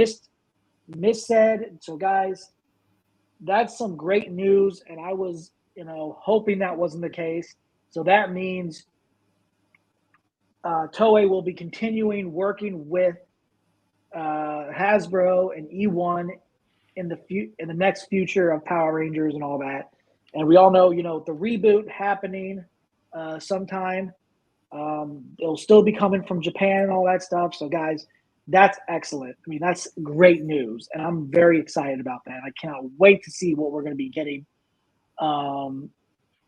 missaid. So guys, that's some great news, and I was, hoping that wasn't the case. So that means Toei will be continuing working with Hasbro and E1 in the next future of Power Rangers and all that. And we all know, the reboot happening sometime. It'll still be coming from Japan and all that stuff. So guys, that's excellent. I mean, that's great news, and I'm very excited about that. I cannot wait to see what we're going to be getting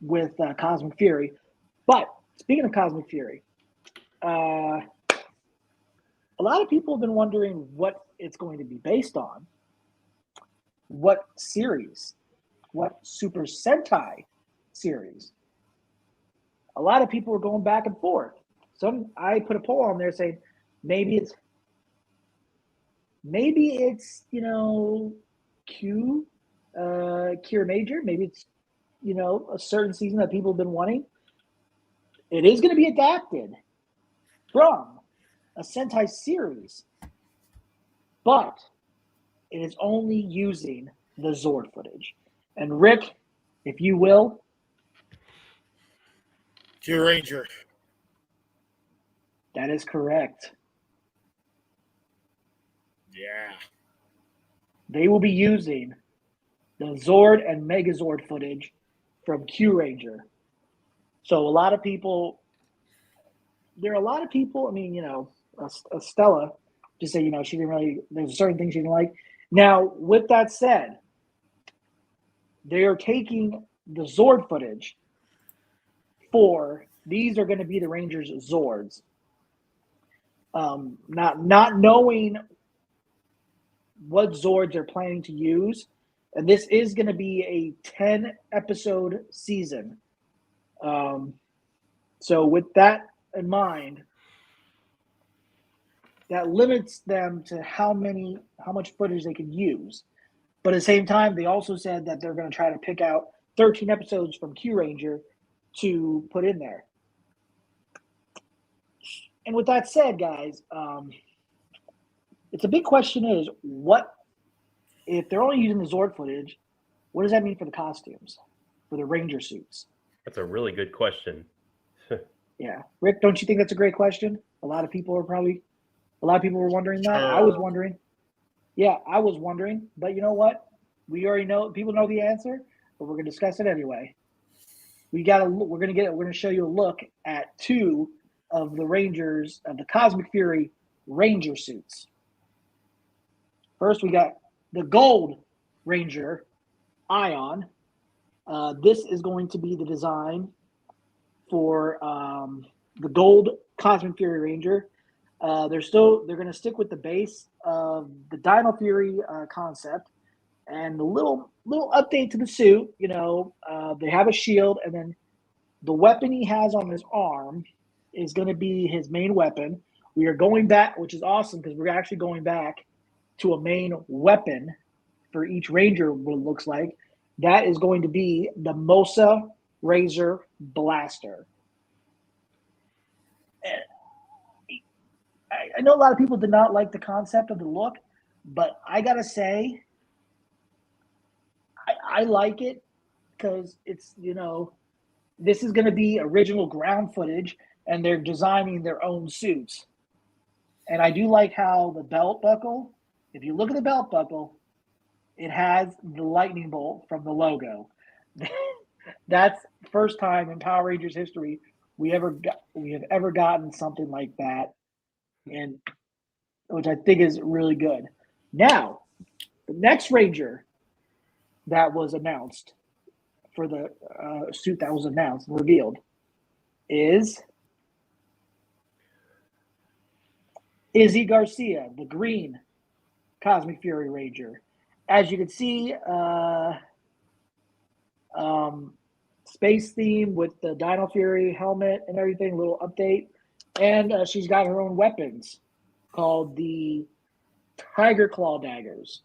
with Cosmic Fury. But speaking of Cosmic Fury, a lot of people have been wondering what it's going to be based on. What series? What Super Sentai series? A lot of people are going back and forth. I put a poll on there saying maybe it's Cure Major. Maybe it's a certain season that people have been wanting. It is going to be adapted from a Sentai series, but it is only using the Zord footage. And Rick, if you will. Cure Ranger. That is correct. Yeah. They will be using the Zord and Megazord footage from Q Ranger. So there are a lot of people, I mean, Stella just say, she didn't really, there's certain things she didn't like. Now, with that said, they are taking the Zord footage these are going to be the Rangers' Zords. Not knowing what Zords they're planning to use, and this is going to be a 10-episode season. So with that in mind, that limits them to how much footage they can use. But at the same time, they also said that they're going to try to pick out 13 episodes from Q Ranger to put in there. And with that said, guys, it's a big question is, what if they're only using the Zord footage, what does that mean for the costumes, for the Ranger suits? That's a really good question. Yeah. Rick, don't you think that's a great question? A lot of people were wondering that. I was wondering. Yeah, I was wondering. But you know what? We already know, people know the answer, but we're going to discuss it anyway. We're going to show you a look at 2 of the Rangers, of the Cosmic Fury Ranger suits. First, we got the Gold Ranger, Ion. This is going to be the design for the Gold Cosmic Fury Ranger. They're going to stick with the base of the Dino Fury concept, And a little update to the suit. They have a shield, and then the weapon he has on his arm is going to be his main weapon. We are going back, which is awesome because we're actually going back to a main weapon for each Ranger, what it looks like. That is going to be the Mosa Razor Blaster. I know a lot of people did not like the concept of the look, but I got to say, I like it because it's, this is going to be original ground footage, and they're designing their own suits. And I do like how the belt buckle, if you look at the belt buckle, it has the lightning bolt from the logo. That's the first time in Power Rangers history we have ever gotten something like that, and which I think is really good. Now, the next Ranger that was announced for the suit that was announced and revealed is Izzy Garcia, the green Cosmic Fury Ranger. As you can see, space theme with the Dino Fury helmet and everything, little update. And she's got her own weapons called the Tiger Claw Daggers.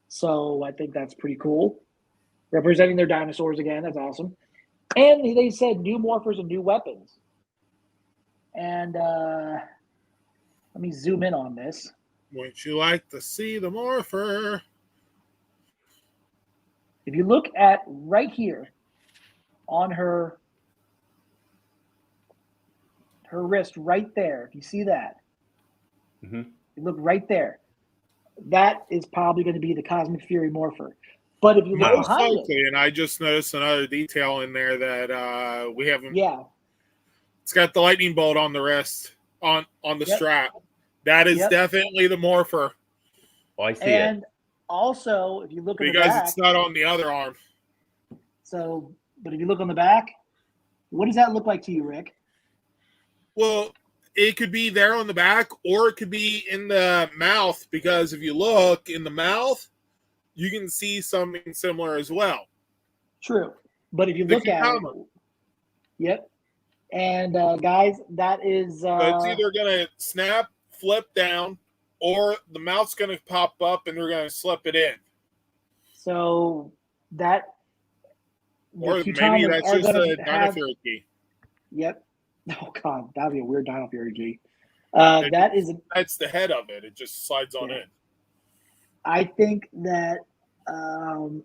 So I think that's pretty cool. Representing their dinosaurs again. That's awesome. And they said new morphers and new weapons. And let me zoom in on this. Wouldn't you like to see the morpher? If you look at right here on her wrist right there, if you see that, you look right there, that is probably going to be the Cosmic Fury Morpher. But if you look behind it, and I just noticed another detail in there that we haven't. Yeah, it's got the lightning bolt on the wrist, on the strap. That is definitely the morpher. Oh, I see and it. Also, if you look at the because back, it's not on the other arm. So, but if you look on the back, what does that look like to you, Rick? Well, it could be there on the back, or it could be in the mouth, because if you look in the mouth, you can see something similar as well. True. But if you look at it, yep. And guys, that is so it's either gonna snap, flip down, or the mouth's gonna pop up and they're gonna slip it in. So that or maybe that's just a Dino Fury key. Yep. Oh god, that'd be a weird Dino Fury key. That's the head of it. It just slides on in. I think that the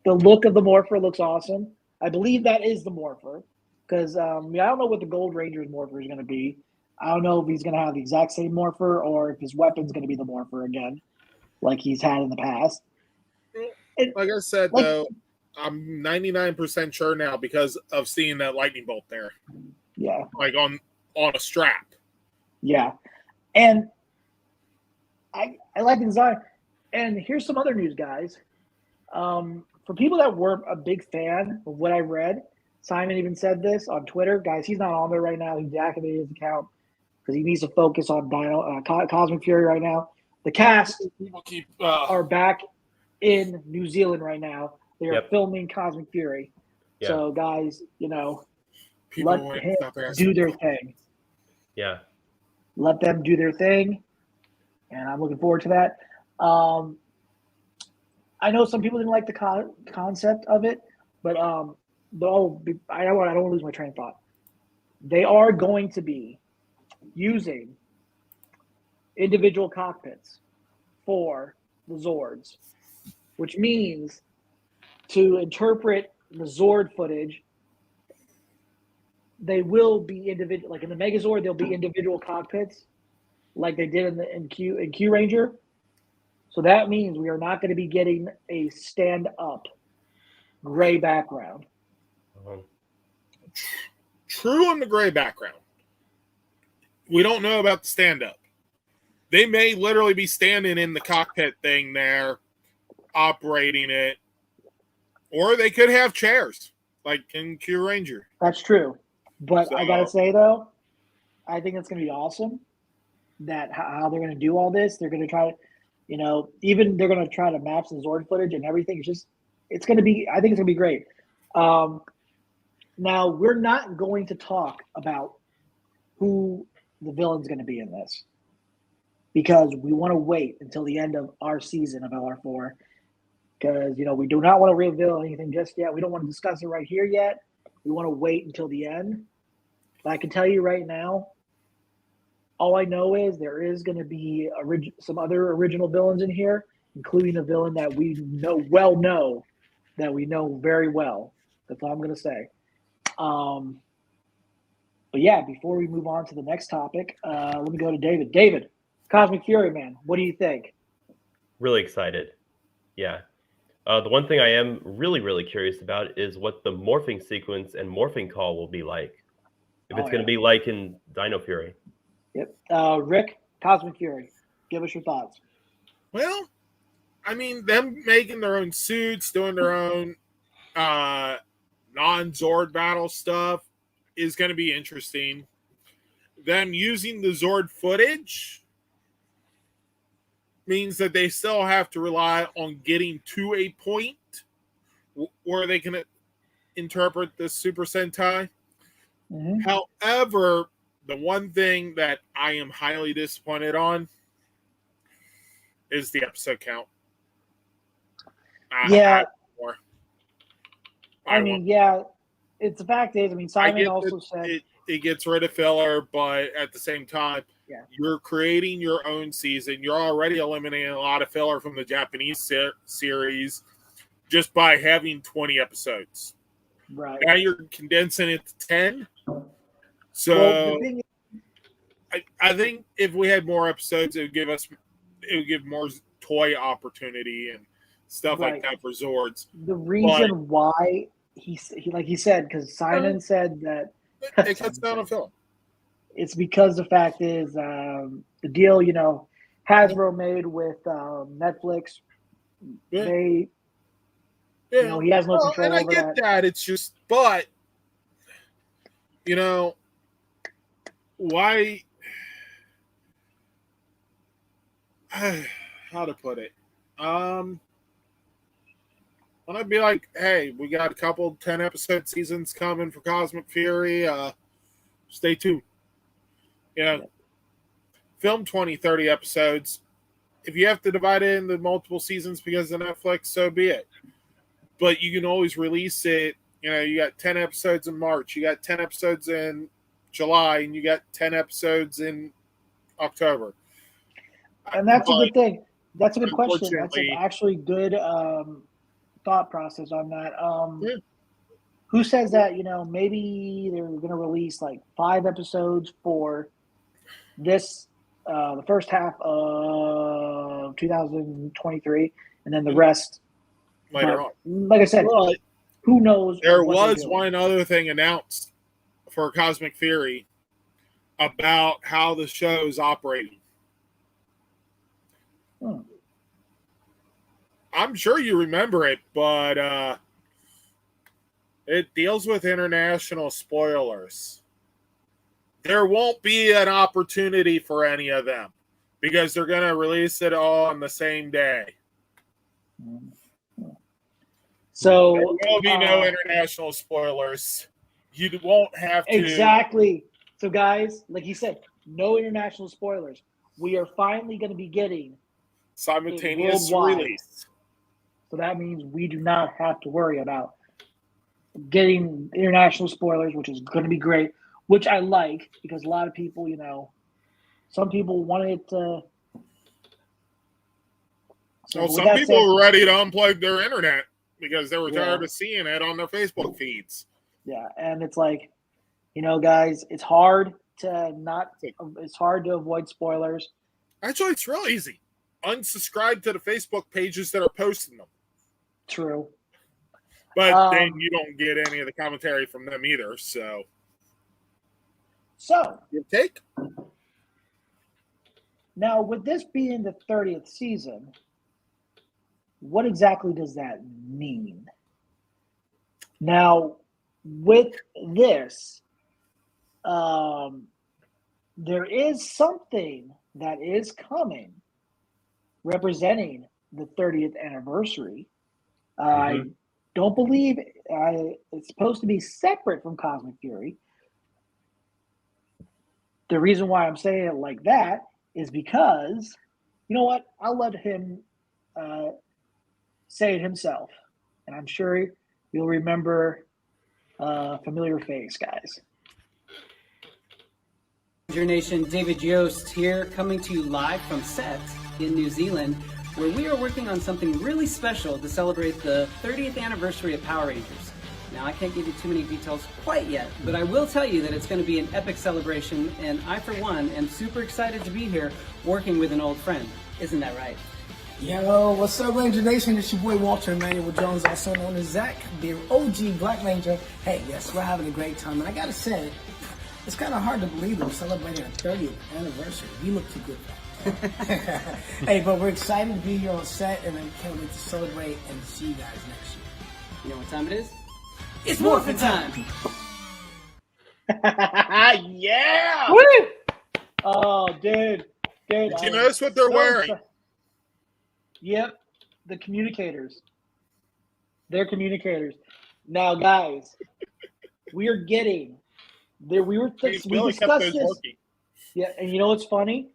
look of the Morpher looks awesome. I believe that is the Morpher because I don't know what the Gold Ranger's Morpher is going to be. I don't know if he's going to have the exact same Morpher or if his weapon's going to be the Morpher again, like he's had in the past. Like I said, though, I'm 99% sure now because of seeing that lightning bolt there. Yeah. Like on a strap. Yeah. And I like the design. And here's some other news, guys. For people that weren't a big fan of what I read, Simon even said this on Twitter. Guys, he's not on there right now. He deactivated his account because he needs to focus on Cosmic Fury right now. The cast are back in New Zealand right now. They are filming Cosmic Fury. Yeah. So, guys, let him do their thing. Yeah. Let them do their thing. And I'm looking forward to that. I know some people didn't like the concept of it, but I don't want to lose my train of thought. They are going to be using individual cockpits for the Zords, which means to interpret the Zord footage, they will be individual. Like in the Megazord, there'll be individual cockpits, like they did in Q Ranger. So that means we are not going to be getting a stand-up gray background. True on the gray background. We don't know about the stand-up. They may literally be standing in the cockpit thing there, operating it. Or they could have chairs, like in Q Ranger. That's true. But I got to say, though, I think it's going to be awesome that how they're going to do all this. They're going to try You know, even they're going to try to match the Zord footage and everything. It's going to be. I think it's going to be great. Now we're not going to talk about who the villain's going to be in this because we want to wait until the end of our season of LR4 because we do not want to reveal anything just yet. We don't want to discuss it right here yet. We want to wait until the end. But I can tell you right now, all I know is there is going to be some other original villains in here, including a villain that we know very well. That's all I'm going to say. But yeah, before we move on to the next topic, let me go to David. David, Cosmic Fury, man, what do you think? Really excited. Yeah. The one thing I am really, really curious about is what the morphing sequence and morphing call will be like. If it's going to be like in Dino Fury. Yep. Rick, Cosmic Fury, give us your thoughts. Well, I mean, them making their own suits, doing their own non-Zord battle stuff is going to be interesting. Them using the Zord footage means that they still have to rely on getting to a point where they can interpret the Super Sentai. Mm-hmm. However, the one thing that I am highly disappointed on is the episode count. It's the fact is, Simon also said it gets rid of filler, but at the same time, you're creating your own season. You're already eliminating a lot of filler from the Japanese series just by having 20 episodes. Right. Now you're condensing it to 10. So I think if we had more episodes, it would give more toy opportunity and stuff like that for Zords. The reason why he like he said, because Simon said that it cuts down on film. It's because the fact is the deal, Hasbro made with Netflix. Yeah. He has no control and over I get that. It's just, but why? How to put it? When I'd be like, hey, we got a couple 10-episode seasons coming for Cosmic Fury. Stay tuned. Film 20, 30 episodes. If you have to divide it into multiple seasons because of Netflix, so be it. But you can always release it. You got 10 episodes in March. You got 10 episodes in July. And you got 10 episodes in October. And that's a good thing. That's a good question. That's an actually good thought process on that. Who says that, maybe they're going to release like 5 episodes for this, the first half of 2023, and then the rest later on. Like I said, who knows? There was one other thing announced for Cosmic Fury about how the show is operating. I'm sure you remember it, but it deals with international spoilers. There won't be an opportunity for any of them because they're going to release it all on the same day. So there will be no international spoilers. You won't have to. Exactly. So, guys, like you said, no international spoilers. We are finally going to be getting simultaneous release. So that means we do not have to worry about getting international spoilers, which is going to be great, which I like because a lot of people, some people wanted to. So some people were ready to unplug their internet because they were tired of seeing it on their Facebook feeds. Yeah, and it's like, guys, it's hard to avoid spoilers. Actually, it's real easy. Unsubscribe to the Facebook pages that are posting them. True. But then you don't get any of the commentary from them either, so your take? Now, with this being the 30th season, what exactly does that mean? Now, with this, there is something that is coming representing the 30th anniversary. I Mhm. don't believe it's supposed to be separate from Cosmic Fury. The reason why I'm saying it like that is because, you know what? I'll let him say it himself. And I'm sure you'll remember a familiar face, guys. Ranger Nation, David Yost here, coming to you live from set in New Zealand, where we are working on something really special to celebrate the 30th anniversary of Power Rangers. Now, I can't give you too many details quite yet, but I will tell you that it's going to be an epic celebration, and I, for one, am super excited to be here working with an old friend. Isn't that right? Yo, what's up, Ranger Nation? It's your boy Walter Emmanuel Jones, also known as Zach, the OG Black Ranger. Hey, yes, we're having a great time, and I gotta say, it's kind of hard to believe we're celebrating our 30th anniversary. We look too good for that. Hey, but we're excited to be here on set, and I can't wait to celebrate and see you guys next year. You know what time it is? It's morphin' time! Yeah! Woo! Oh, dude. Did you notice what they're wearing? Yep, the communicators. They're communicators. Now, guys, we are getting there. We discussed this. Working. Yeah, and you know what's funny?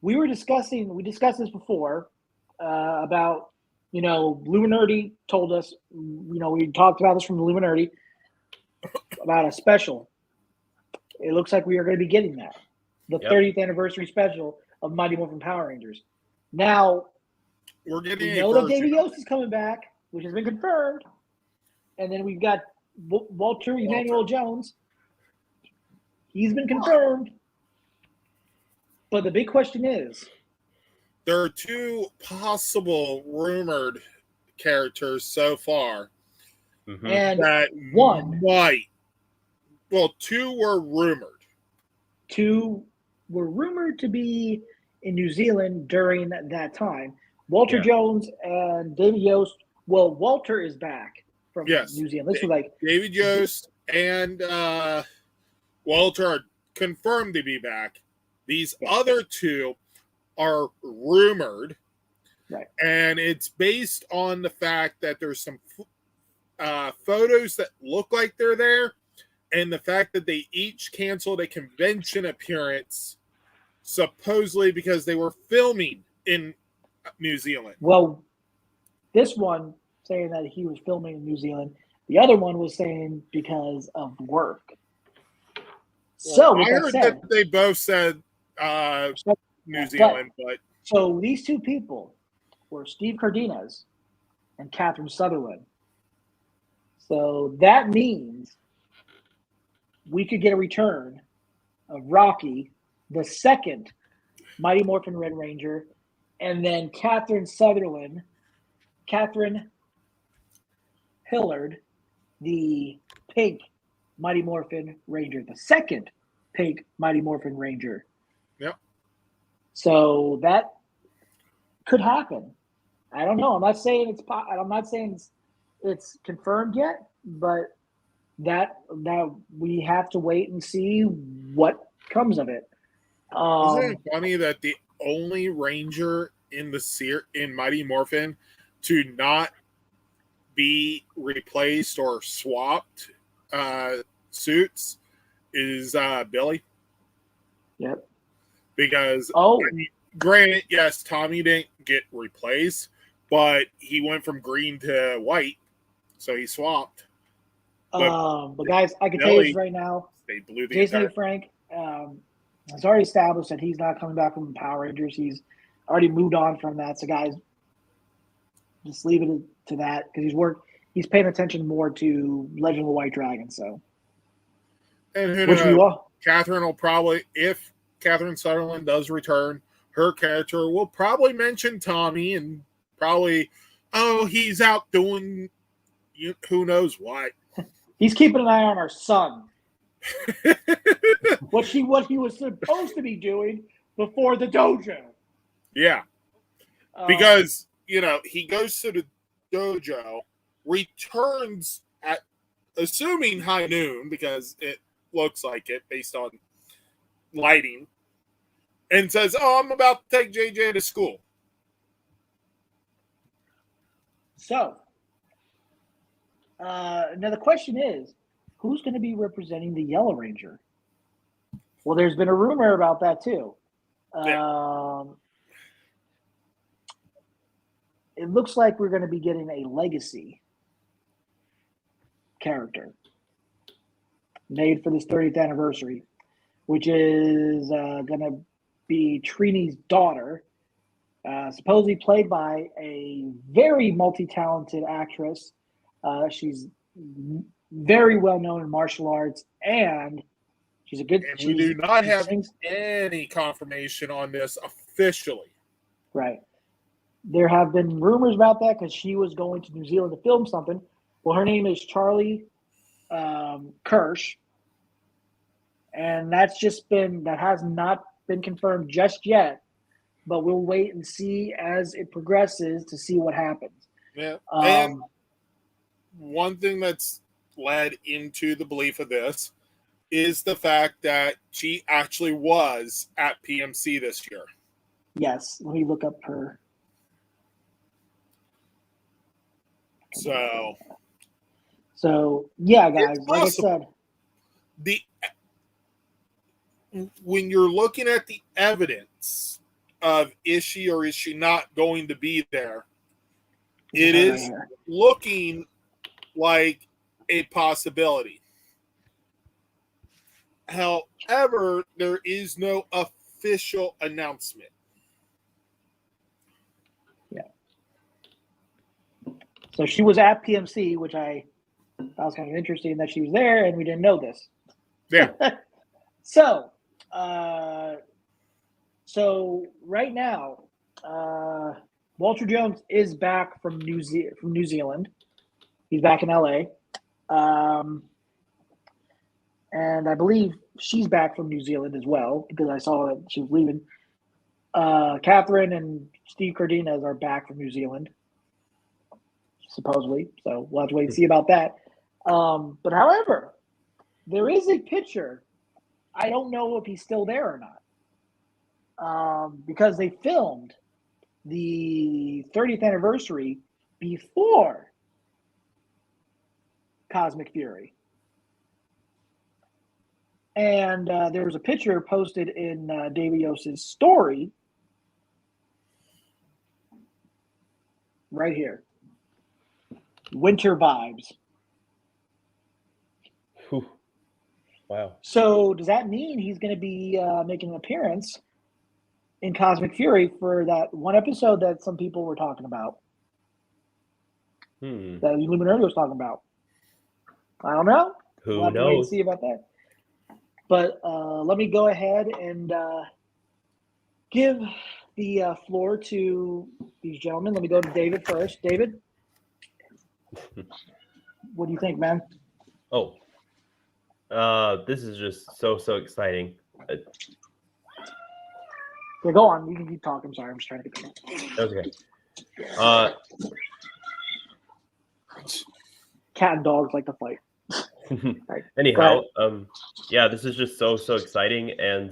We discussed this before about, Luminardi told us, we talked about this from the Luminardi about a special. It looks like we are going to be getting that. The 30th anniversary special of Mighty Morphin Power Rangers. Now, we're getting we know that Davey Yost is coming back, which has been confirmed. And then we've got Walter Emmanuel Jones. He's been confirmed. But the big question is, there are two possible rumored characters so far. Mhm. and That one, might. Well, two were rumored. two were rumored to be in New Zealand during that time. Walter Jones and Davey Yost. Well, Walter is back from New Zealand. This was like David Yost and Walter are confirmed to be back. These other two are rumored, right? And it's based on the fact that there's some photos that look like they're there, and the fact that they each canceled a convention appearance, supposedly because they were filming in New Zealand. Well, this one saying that he was filming in New Zealand. The other one was saying because of work. So I heard that they both said New Zealand, but so these two people were Steve Cardenas and Catherine Sutherland. So that means we could get a return of Rocky, the second Mighty Morphin Red Ranger, and then Catherine Hillard, the pink Mighty Morphin Ranger, the second pink Mighty Morphin Ranger. Yep. So that could happen. I don't know. I'm not saying it's confirmed yet, but that we have to wait and see what comes of it. Isn't it funny that the only Ranger in in Mighty Morphin to not be replaced or swapped suits is Billy? Yep. Because granted, yes, Tommy didn't get replaced, but he went from green to white, so he swapped. But guys, I can tell you this right now. They blew the Jason A. Frank has already established that he's not coming back from the Power Rangers. He's already moved on from that. So, guys, just leave it to that because he's paying attention more to Legend of the White Dragon. So, and who knows? Catherine will probably, if Catherine Sutherland does return, her character will probably mention Tommy and probably, he's out doing who knows what. He's keeping an eye on our son. what he was supposed to be doing before the dojo. Yeah. Because, he goes to the dojo, returns at, assuming high noon, because it looks like it based on lighting, and says, I'm about to take JJ to school. So, now the question is, who's going to be representing the Yellow Ranger? Well, there's been a rumor about that too. It looks like we're going to be getting a legacy character made for this 30th anniversary, which is going to be Trini's daughter, supposedly played by a very multi-talented actress. She's very well known in martial arts, and she's a good. And we do not have any confirmation on this officially. Right. There have been rumors about that because she was going to New Zealand to film something. Well, her name is Charlie Kirsch, and that has not been confirmed just yet. But we'll wait and see as it progresses to see what happens. Yeah. And one thing that's led into the belief of this is the fact that she actually was at PMC this year. Yes. Let me look up her. So yeah, guys, like I said, when you're looking at the evidence of is she or is she not going to be there, it is looking like a possibility. However, there is no official announcement. So she was at PMC, which I thought was kind of interesting that she was there, and we didn't know this. Yeah. So right now, Walter Jones is back from New Zealand. He's back in LA, and I believe she's back from New Zealand as well because I saw that she was leaving. Catherine and Steve Cardenas are back from New Zealand, supposedly. So we'll have to wait and see about that. But however, there is a picture. I don't know if he's still there or not. Because they filmed the 30th anniversary before Cosmic Fury. And there was a picture posted in David Yost's story right here. Winter vibes. Whew. Wow. So does that mean he's going to be making an appearance in Cosmic Fury for that one episode that some people were talking about? That Illuminati was talking about. I don't know. Who we'll have knows? to wait and see about that. But let me go ahead and give the floor to these gentlemen. Let me go to David first. David, what do you think, man? Oh, this is just so exciting. Yeah, go on. You can keep talking. I'm sorry. I'm just trying to get Okay. Cat and dogs like to fight. Right. Anyhow, yeah, this is just so exciting, and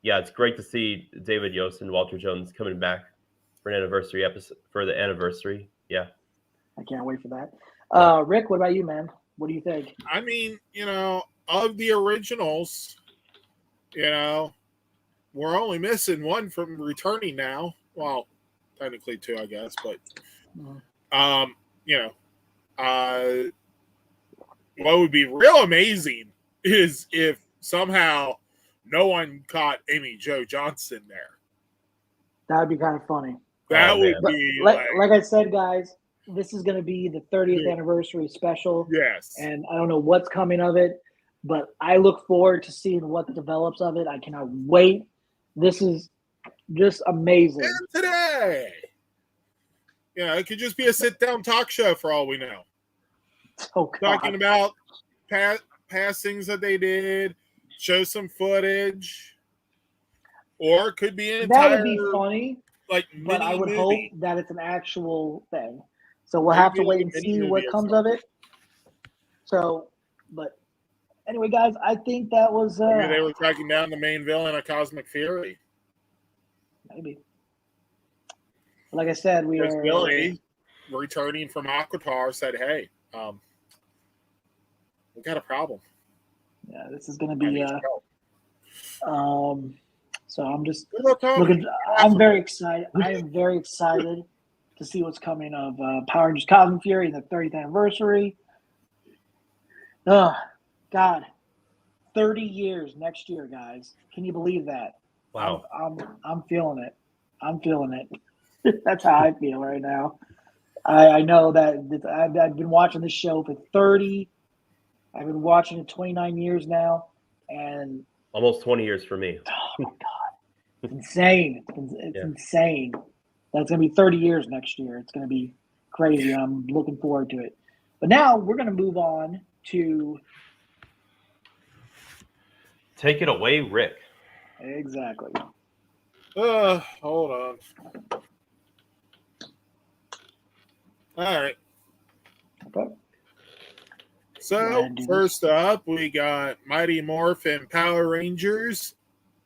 yeah, it's great to see David Yost and Walter Jones coming back for an anniversary episode for the anniversary. Yeah, I can't wait for that. Rick, what about you, man? What do you think? I mean, of the originals, we're only missing one from returning now. Well, technically two, I guess, but what would be real amazing is if somehow no one caught Amy Jo Johnson there. That would be kind of funny. That would be like I said, guys, this is going to be the 30th anniversary special. Yes. And I don't know what's coming of it, but I look forward to seeing what develops of it. I cannot wait. This is just amazing. And today. It could just be a sit-down talk show for all we know. Oh, God. Talking about passings that they did, show some footage, or it could be an entire. That would be funny, but I would movie. hope that it's an actual thing. So we'll have to wait and see what comes of it. So, but anyway, guys, I think that was. Maybe they were tracking down the main villain of Cosmic Fury. Maybe. Like I said, we There's are. Billy. returning from Aquatar, said, "Hey, we got a problem." Yeah, this is going to be. So I'm just What about Tommy? looking. I'm very excited. I am very excited to see what's coming of Power Rangers Cosmic Fury and the 30th anniversary. Oh, God, 30 years next year, guys. Can you believe that? Wow. I'm feeling it. I'm feeling it. That's how I feel right now. I know that I've been watching this show for 30. I've been watching it 29 years now, and Almost 20 years for me. oh my God, it's insane. It's Yeah. insane. That's going to be 30 years next year. It's going to be crazy. I'm looking forward to it. But now we're going to move on to Take it away, Rick. exactly. Hold on. All right. Okay. So ahead, do first up, we got Mighty Morphin Power Rangers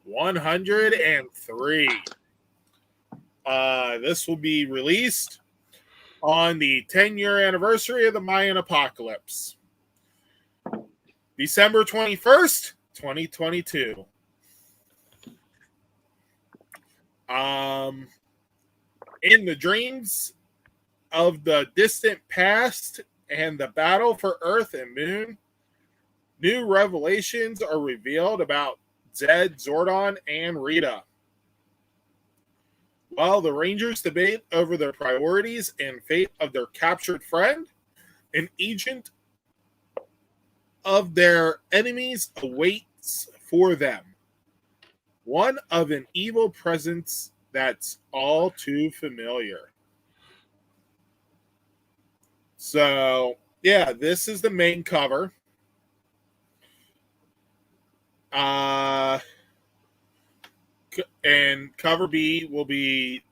103. This will be released on the 10-year anniversary of the Mayan apocalypse, December 21st, 2022. In the dreams of the distant past and the battle for Earth and Moon, new revelations are revealed about Zed, Zordon, and Rita. While the Rangers debate over their priorities and fate of their captured friend, an agent of their enemies awaits for them. One of an evil presence that's all too familiar. So, yeah, this is the main cover. And cover B will be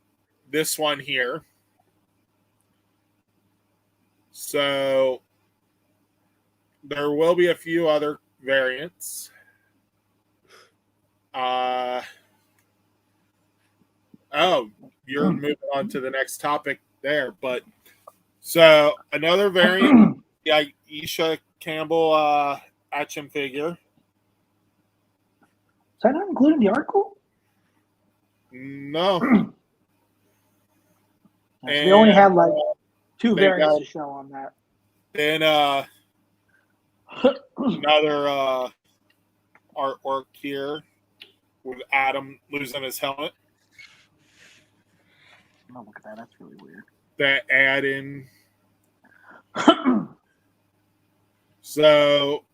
this one here. So, there will be a few other variants. You're moving on to the next topic there. But, so, another variant, yeah, Isha Campbell action figure. Is that not including the article? No. They only had like two they variants got- to show on that. Then another artwork here with Adam losing his helmet. Oh, look at that. That's really weird. That add in. So,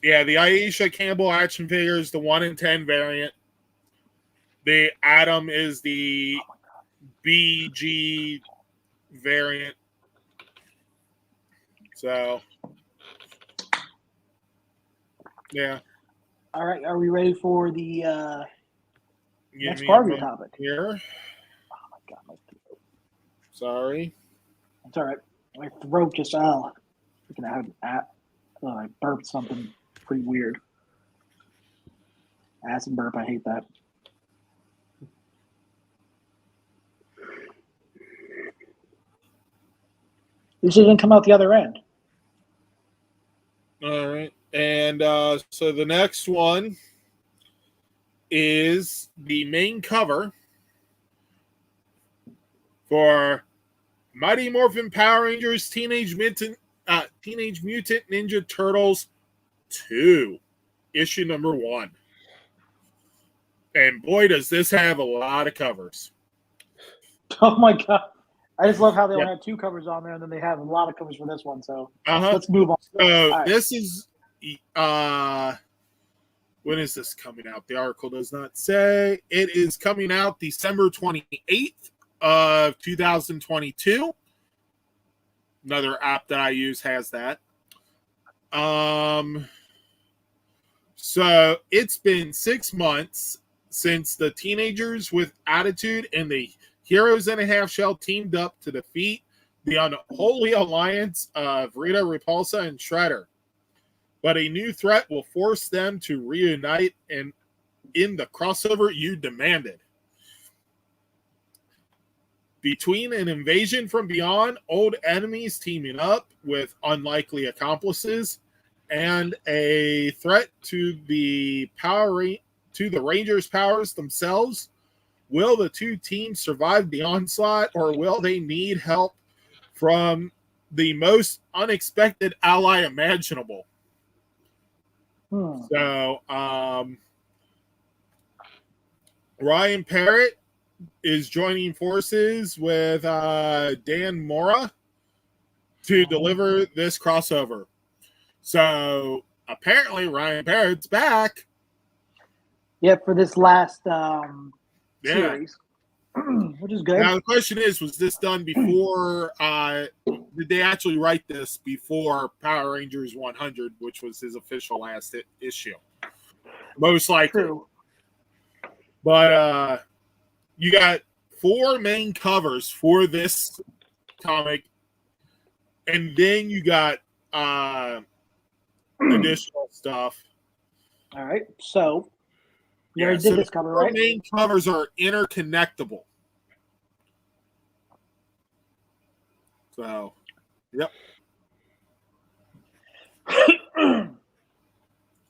yeah, the Aisha Campbell action figure is the 1 in 10 variant. The Adam is the BG variant. So, yeah. All right. Are we ready for the Give next me part a of your moment topic? here. Oh, my God. My throat. Sorry. It's all right. My throat just, freaking out. I burped something pretty weird. Acid burp. I hate that. This didn't come out the other end. All right. And so the next one is the main cover for Mighty Morphin Power Rangers Teenage Mutant Ninja Turtles 2, issue number 1. And boy, does this have a lot of covers. Oh my God. I just love how they Yeah. only had 2 covers on there, and then they have a lot of covers for this one. So Uh-huh. let's move on. So right. this is when is this coming out? The article does not say. It is coming out December 28th of 2022. Another app that I use has that. So it's been 6 months since the teenagers with attitude and the Heroes in a Half Shell teamed up to defeat the unholy alliance of Rita, Repulsa, and Shredder. But a new threat will force them to reunite and in the crossover you demanded. Between an invasion from beyond, old enemies teaming up with unlikely accomplices, and a threat to the Rangers' powers themselves, will the two teams survive the onslaught, or will they need help from the most unexpected ally imaginable? So, Ryan Parrott is joining forces with Dan Mora to deliver this crossover. So, apparently, Ryan Parrott's back. Yep, for this last series, which is good. Now, the question is, was this done before, did they actually write this before Power Rangers 100, which was his official last issue? Most likely. True. But you got 4 main covers for this comic, and then you got additional stuff. All right, so you already did this cover, right? The main covers are interconnectable. So, yep.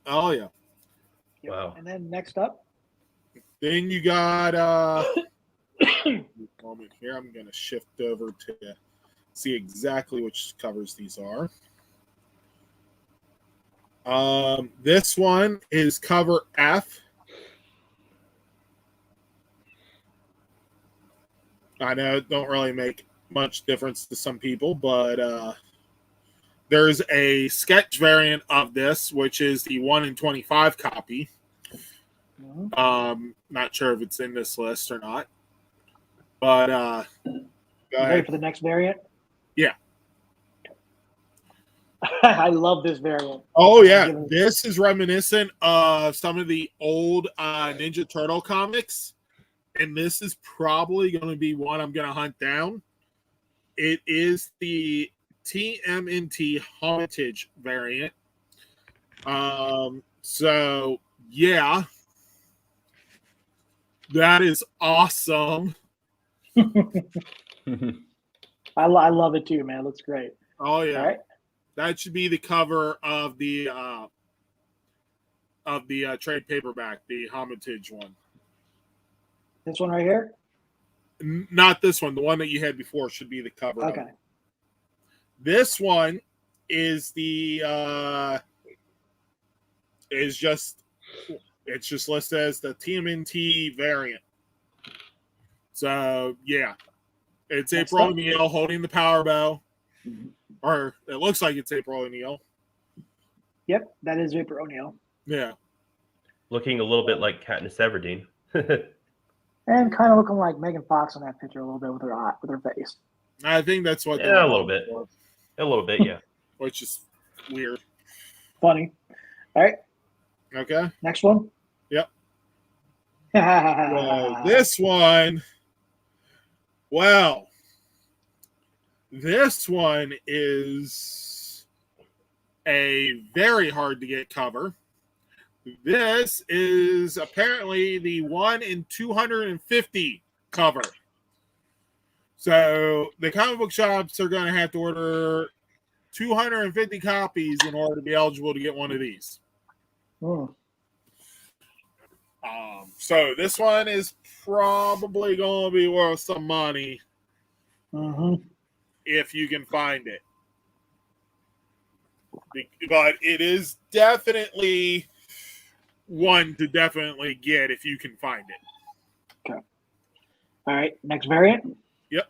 Oh, yeah. Yep. Wow. And then next up. Then you got moment here. I'm going to shift over to see exactly which covers these are. This one is cover F. I know it don't really make much difference to some people, but there's a sketch variant of this, which is the 1 in 25 copy. Not sure if it's in this list or not, but go ahead. Ready for the next variant? Yeah. I love this variant. Oh yeah, this is reminiscent of some of the old Ninja Turtle comics, and this is probably going to be one I'm going to hunt down. It is the TMNT Hermitage variant. So yeah, that is awesome. I love it too, man. It looks great. Oh yeah. All right. That should be the cover of the trade paperback, the Hermitage one. This one right here? Not this one. The one that you had before should be the cover. Okay. This one is it's just listed as the TMNT variant. So yeah, it's April O'Neil holding the power bow. Or it looks like it's April O'Neil. Yep, that is April O'Neil. Yeah. Looking a little bit like Katniss Everdeen. And kind of looking like Megan Fox in that picture a little bit with her face. I think that's what. Yeah, a little bit. A little bit, yeah. Which is weird. Funny. All right. Okay. Next one. Yep. This one. Well. This one is a very hard to get cover. This is apparently the 1 in 250 cover. So the comic book shops are going to have to order 250 copies in order to be eligible to get one of these. So this one is probably going to be worth some money. If you can find it. But it is definitely one to definitely get if you can find it. Okay. All right. Next variant? Yep.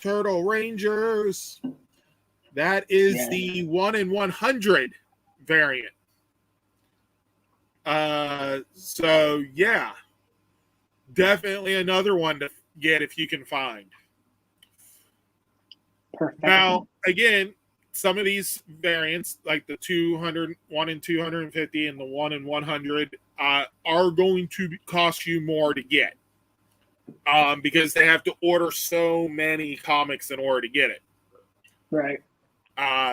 Turtle Rangers. That is the 1 in 100 variant. So yeah. Definitely another one to get if you can find. Perfect. Now, again, some of these variants, like the 1 in 250 and the 1 in 100, are going to cost you more to get because they have to order so many comics in order to get it. Right.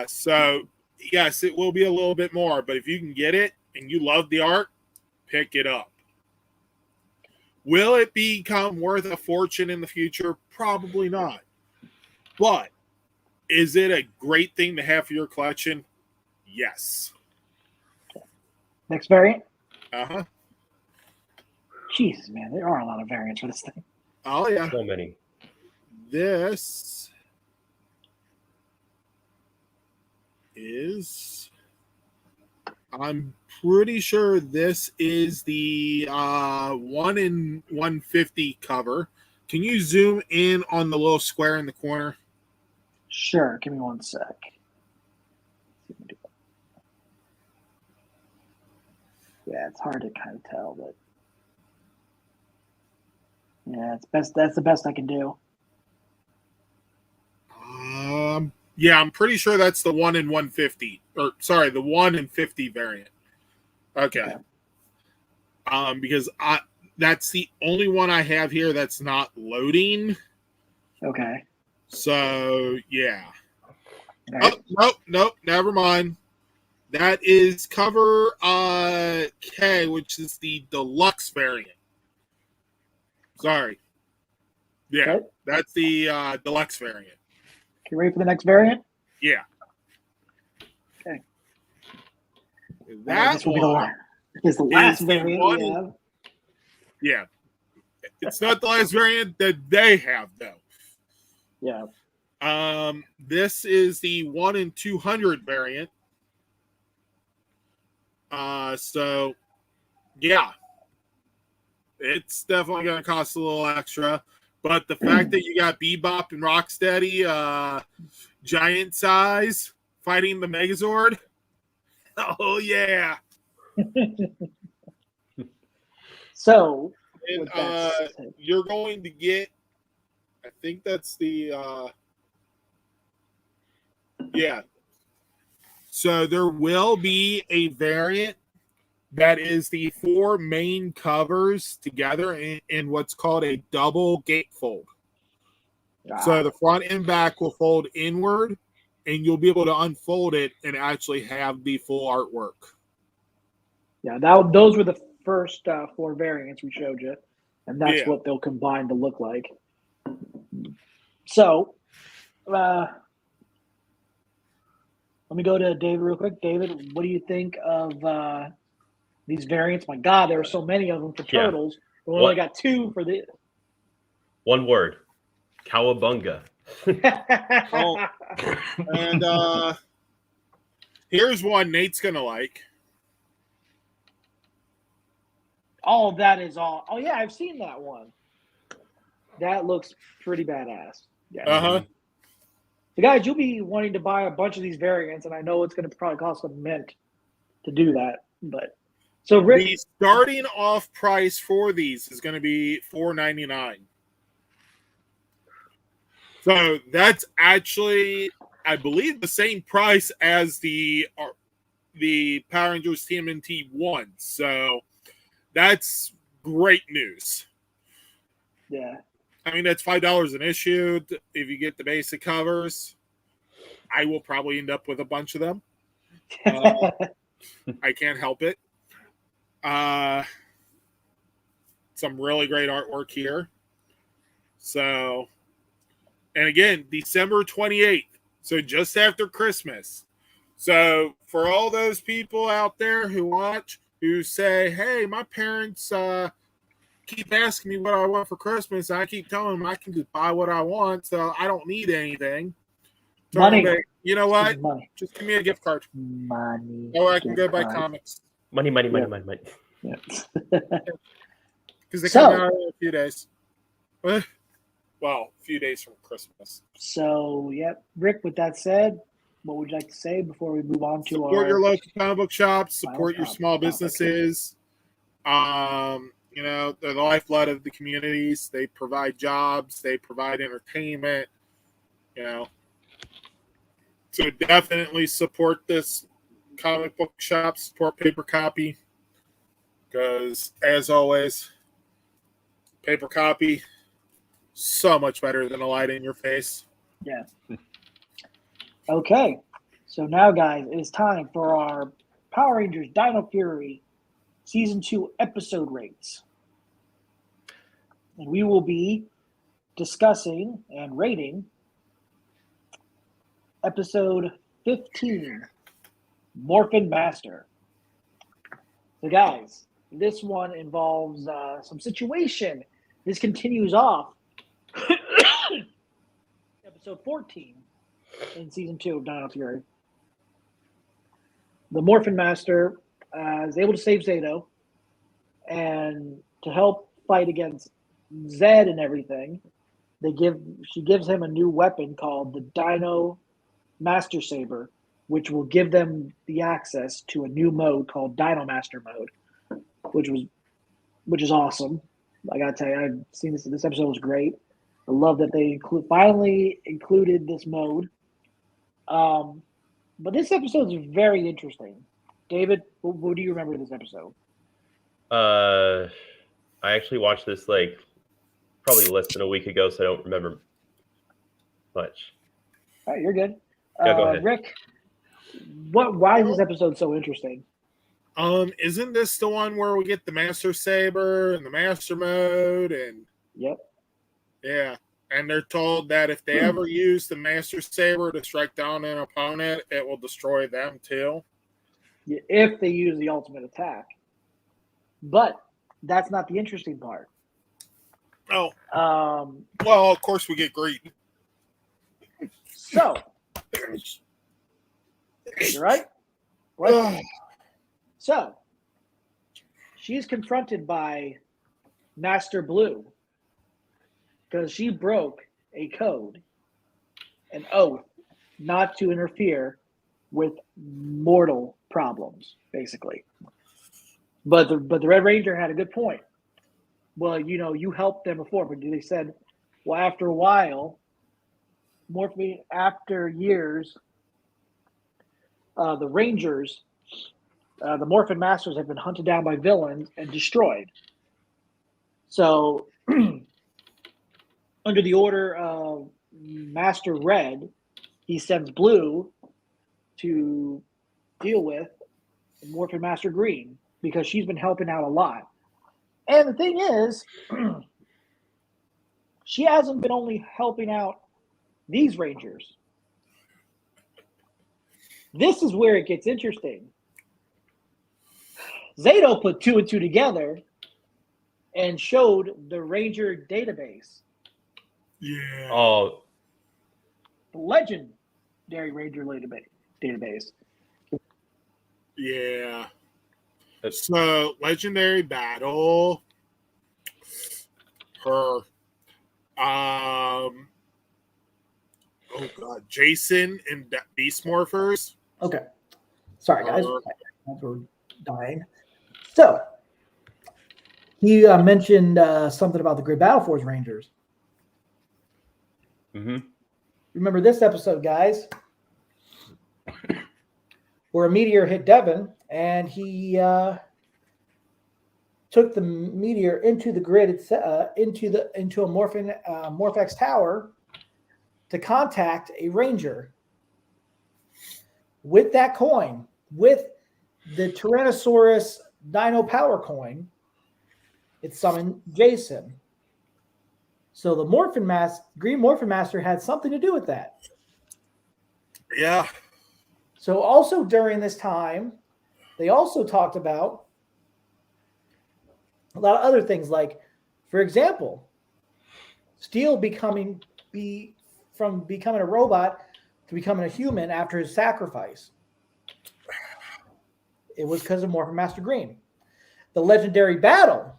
So, yes, it will be a little bit more, but if you can get it and you love the art, pick it up. Will it become worth a fortune in the future? Probably not. But is it a great thing to have for your collection? Yes. Next variant. Uh-huh. Jesus, man, there are a lot of variants for this thing. Oh, yeah. So many. This is, I'm pretty sure this is the 1 in 150 cover. Can you zoom in on the little square in the corner? Sure, give me one sec. Yeah, it's hard to kind of tell, but yeah, it's best. That's the best I can do. Yeah, I'm pretty sure that's the 1 in 150. Or sorry, the 1 in 50 variant. Okay. Because that's the only one I have here that's not loading. Okay. So yeah. Right. Oh, nope, never mind. That is cover K, which is the deluxe variant. Sorry. Yeah, Okay. that's the deluxe variant. You ready for the next variant? Yeah. Okay. That this will be the last. Is the last variant we have. Yeah. It's not the last variant that they have, though. Yeah. This is the 1 in 200 variant. So, yeah. It's definitely going to cost a little extra. But the fact that you got Bebop and Rocksteady, giant size, fighting the Megazord. Oh, yeah. So, And you're going to get, I think that's the, yeah. So there will be a variant that is the 4 main covers together in what's called a double gatefold. So the front and back will fold inward, and you'll be able to unfold it and actually have the full artwork. Yeah, those were the first 4 variants we showed you, and that's what they'll combine to look like. So, let me go to David real quick. David, what do you think of these variants? My God, there are so many of them for turtles. Yeah. We only got 2 for the. One word, cowabunga. And here's one Nate's gonna like. Oh, that is all. Oh yeah, I've seen that one. That looks pretty badass. Yeah. Uh-huh. So guys, you'll be wanting to buy a bunch of these variants, and I know it's going to probably cost a mint to do that. But so Rick, the starting off price for these is going to be $4.99. So that's actually, I believe, the same price as the Power Rangers TMNT 1. So that's great news. Yeah. I mean, that's $5 an issue if you get the basic covers. I will probably end up with a bunch of them. I can't help it. Some really great artwork here. So, and again, December 28th. So just after Christmas. So for all those people out there who watch, who say, hey, my parents keep asking me what I want for Christmas, and I keep telling them I can just buy what I want, so I don't need anything. So money. You know what? Money. Just give me a gift card. Money. Or I can go buy comics. Money. Yeah. Because they come out in a few days. Well, a few days from Christmas. So, yep. Rick, with that said, what would you like to say before we move on to support your local comic book shops, support your small businesses. You know, they're the lifeblood of the communities. They provide jobs. They provide entertainment. You know. So definitely support this comic book shop. Support Paper Copy. Because, as always, Paper Copy, so much better than a light in your face. Yeah. Okay. So now, guys, it is time for our Power Rangers Dino Fury Season 2 episode rates. And we will be discussing and rating episode 15, Morphin Master. So guys, this one involves some situation. This continues off episode 14 in season 2 of Dino Fury. The Morphin Master is able to save Zato, and to help fight against Zed and everything, she gives him a new weapon called the Dino Master Saber, which will give them the access to a new mode called Dino Master mode, which is awesome. I gotta tell you, I've seen this. This episode was great. I love that they finally included this mode. But this episode is very interesting. David, what do you remember of this episode? I actually watched this probably less than a week ago, so I don't remember much. All right, you're good. Yeah, go ahead. Rick, why is this episode so interesting? Isn't this the one where we get the Master Saber and the Master Mode and Yep. Yeah. And they're told that if they ever use the Master Saber to strike down an opponent, it will destroy them too. If they use the ultimate attack. But that's not the interesting part. Oh. Well, of course we get greedy. So, you're right? So, she's confronted by Master Blue because she broke a code, an oath, not to interfere with mortal problems, basically. But the Red Ranger had a good point. Well, you helped them before, but they said, well, after a while, after years, the Rangers, the Morphin Masters have been hunted down by villains and destroyed. So, under the order of Master Red, he sends Blue to deal with Morphin Master Green because she's been helping out a lot. And the thing is, she hasn't been only helping out these Rangers. This is where it gets interesting. Zato put 2 and 2 together and showed the Ranger database. Yeah. Oh, The legendary Ranger database. Yeah. So, Legendary Battle. Her. Oh God, Jason and Beast Morphers. Okay. Sorry, guys. We're dying. So, he mentioned something about the Great Battle Force Rangers. mm-hmm. Remember this episode, guys, where a meteor hit Devon, and he took the meteor into the grid, into a Morphex tower to contact a Ranger. With that coin, with the Tyrannosaurus Dino Power coin, it summoned Jason. So the Green Morphin Master had something to do with that. Yeah. So also during this time, they also talked about a lot of other things, like, for example, Steel becoming a robot to becoming a human after his sacrifice. It was because of Morphin Master Green. The legendary battle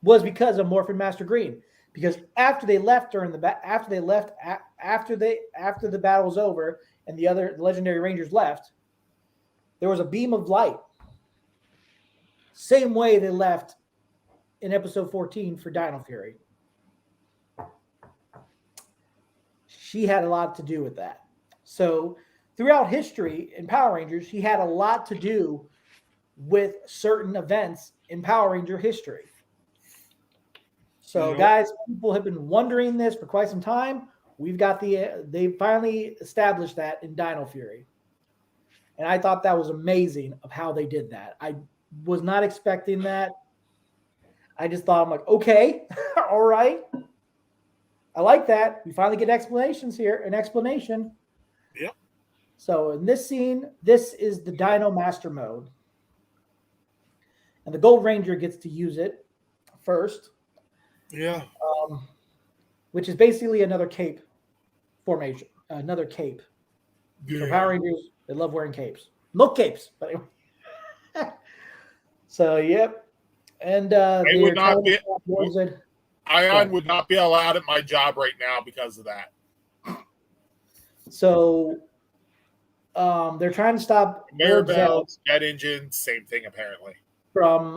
was because of Morphin Master Green. Because after the battle was over and the legendary Rangers left, there was a beam of light. Same way they left in episode 14 for Dino Fury. She had a lot to do with that. So throughout history in Power Rangers, he had a lot to do with certain events in Power Ranger history. So, guys, people have been wondering this for quite some time. They finally established that in Dino Fury. And I thought that was amazing of how they did that. was not expecting that. I just thought, I'm like, okay, all right. I like that. We finally get explanations here, an explanation. Yep. So in this scene, this is the Dino Master mode. And the Gold Ranger gets to use it first. Yeah. Which is basically another cape formation. Another cape. Yeah. So Power Rangers, they love wearing capes. Milk capes. But anyway. So, yep. And They would not be, Ion Right. would not be allowed at my job right now because of that. So they're trying to stop Conveyor Lord Zed belts, jet engines, same thing apparently. from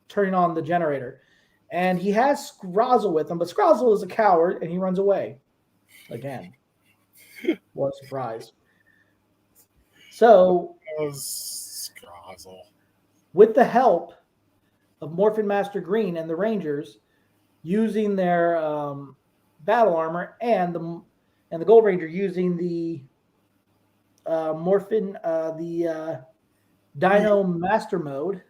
turning on the generator. And he has Scrozzle with him, but Scrozzle is a coward and he runs away. Again. What a surprise. So, Scrozzle. with the help of Morphin Master Green and the Rangers using their battle armor and the Gold Ranger using the Dino Master mode,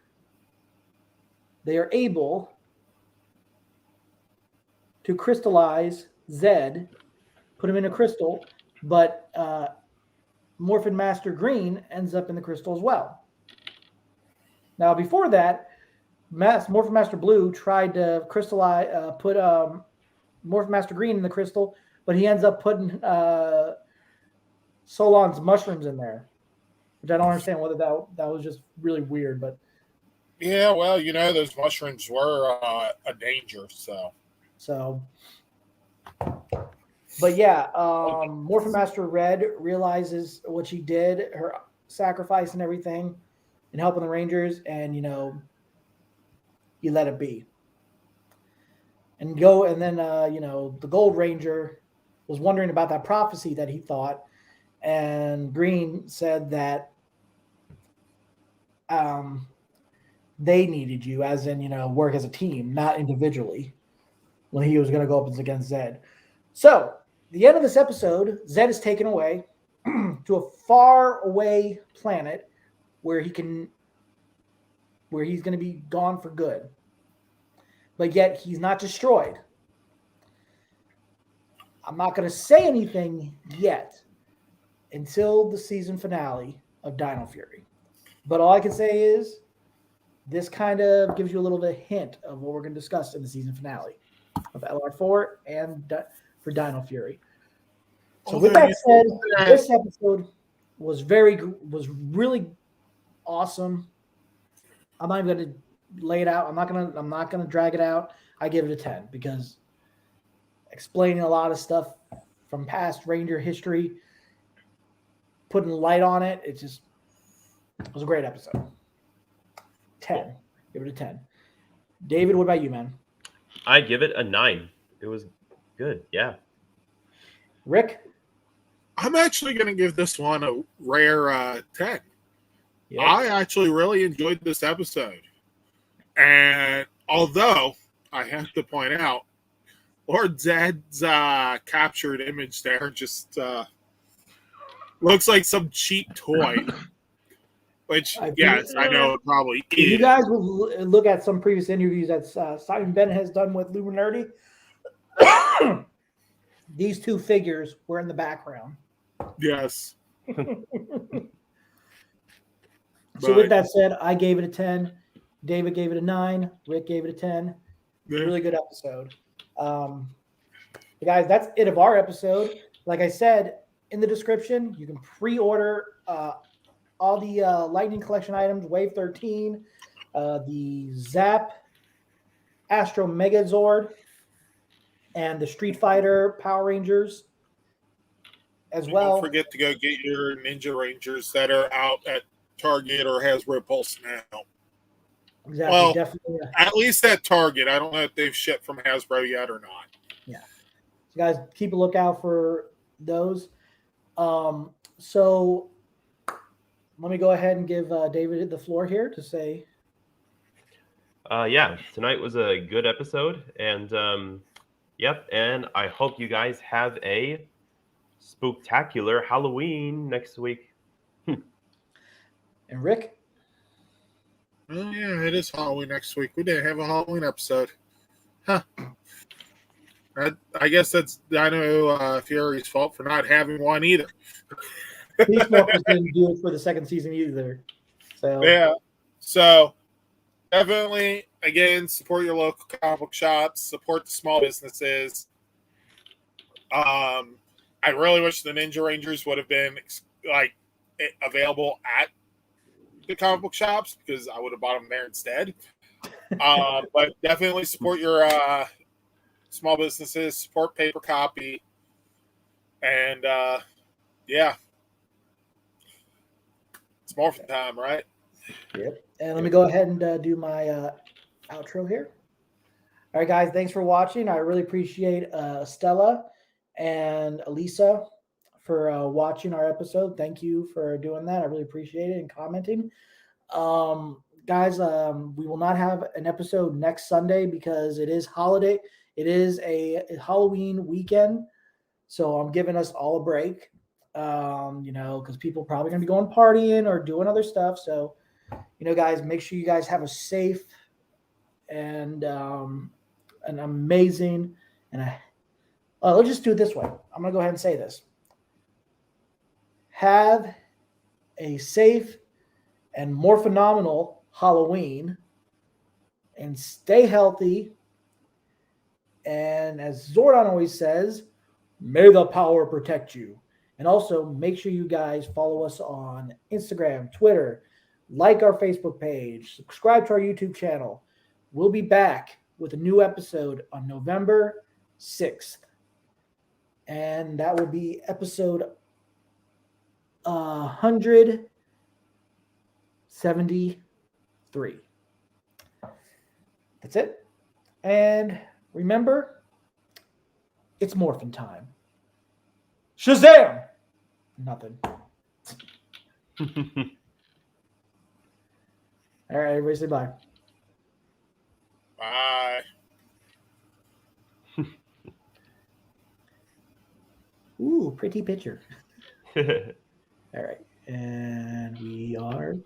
they are able to crystallize Zed, put him in a crystal, but Morphin Master Green ends up in the crystal as well. Now, before that, Morphin Master Blue tried to crystallize, put Morphin Master Green in the crystal, but he ends up putting Solon's mushrooms in there, which I don't understand whether that was just really weird. But yeah, well, those mushrooms were a danger. So, but yeah, Morphin Master Red realizes what she did, her sacrifice and everything, and helping the Rangers, and you let it be. And then the Gold Ranger was wondering about that prophecy that he thought, and Green said that they needed you, as in work as a team, not individually, when he was going to go up against Zed. So, the end of this episode, Zed is taken away to a far away planet where he's going to be gone for good. But yet he's not destroyed. I'm not going to say anything yet until the season finale of Dino Fury. But all I can say is this kind of gives you a little bit of hint of what we're going to discuss in the season finale of LR4 and for Dino Fury. So with that said, this episode was really awesome. I'm not even going to lay it out. I'm not going to drag it out. I give it a 10 because explaining a lot of stuff from past Ranger history, putting light on it, it was a great episode. 10. Give it a 10. David, what about you, man? I give it a 9. It was good. Yeah. Rick? I'm actually going to give this one a rare 10. Yep. I actually really enjoyed this episode. And although I have to point out, Lord Zed's captured image there just looks like some cheap toy. Which, I know it probably is. If you guys will look at some previous interviews that Simon Bennett has done with Luminardi, these two figures were in the background. Yes. So with that said, I gave it a 10. David gave it a 9. Rick gave it a 10. Yeah. Really good episode. Guys, that's it of our episode. Like I said, in the description, you can pre-order all the Lightning Collection items, Wave 13, the Zap Astro Mega Zord, and the Street Fighter Power Rangers as well. Don't forget to go get your Ninja Rangers that are out at Target or Hasbro Pulse now. Exactly. Well, definitely. At least at Target. I don't know if they've shipped from Hasbro yet or not. Yeah. So guys, keep a lookout for those. So let me go ahead and give David the floor here to say. Yeah, tonight was a good episode. And, yep, and I hope you guys have a spooktacular Halloween next week. And Rick? Oh yeah, it is Halloween next week. We didn't have a Halloween episode. Huh. I guess that's Dino Fury's fault for not having one either. Peacewalkers didn't do it for the second season either. So Yeah. So definitely, again, support your local comic book shops, support the small businesses. I really wish the Ninja Rangers would have been like available at the comic book shops because I would have bought them there instead. But definitely support your small businesses, support paper copy, and yeah, it's morphin' time, right? yep. And let me go ahead and do my outro here. All right, guys, thanks for watching. I really appreciate Stella and Elisa for watching our episode. Thank you for doing that. I really appreciate it and commenting. Guys, we will not have an episode next Sunday because it is holiday. It is a Halloween weekend. So I'm giving us all a break, because people are probably going to be going partying or doing other stuff. So, guys, make sure you guys have a safe and an amazing let's just do it this way. I'm going to go ahead and say this. Have a safe and more phenomenal Halloween and stay healthy. And as Zordon always says, may the power protect you. And also make sure you guys follow us on Instagram, Twitter, like our Facebook page, subscribe to our YouTube channel. We'll be back with a new episode on November 6th. And that will be episode 173. That's it. And remember, it's morphin' time. Shazam! Nothing. All right, everybody say bye. Bye. Ooh, pretty picture. All right. And we are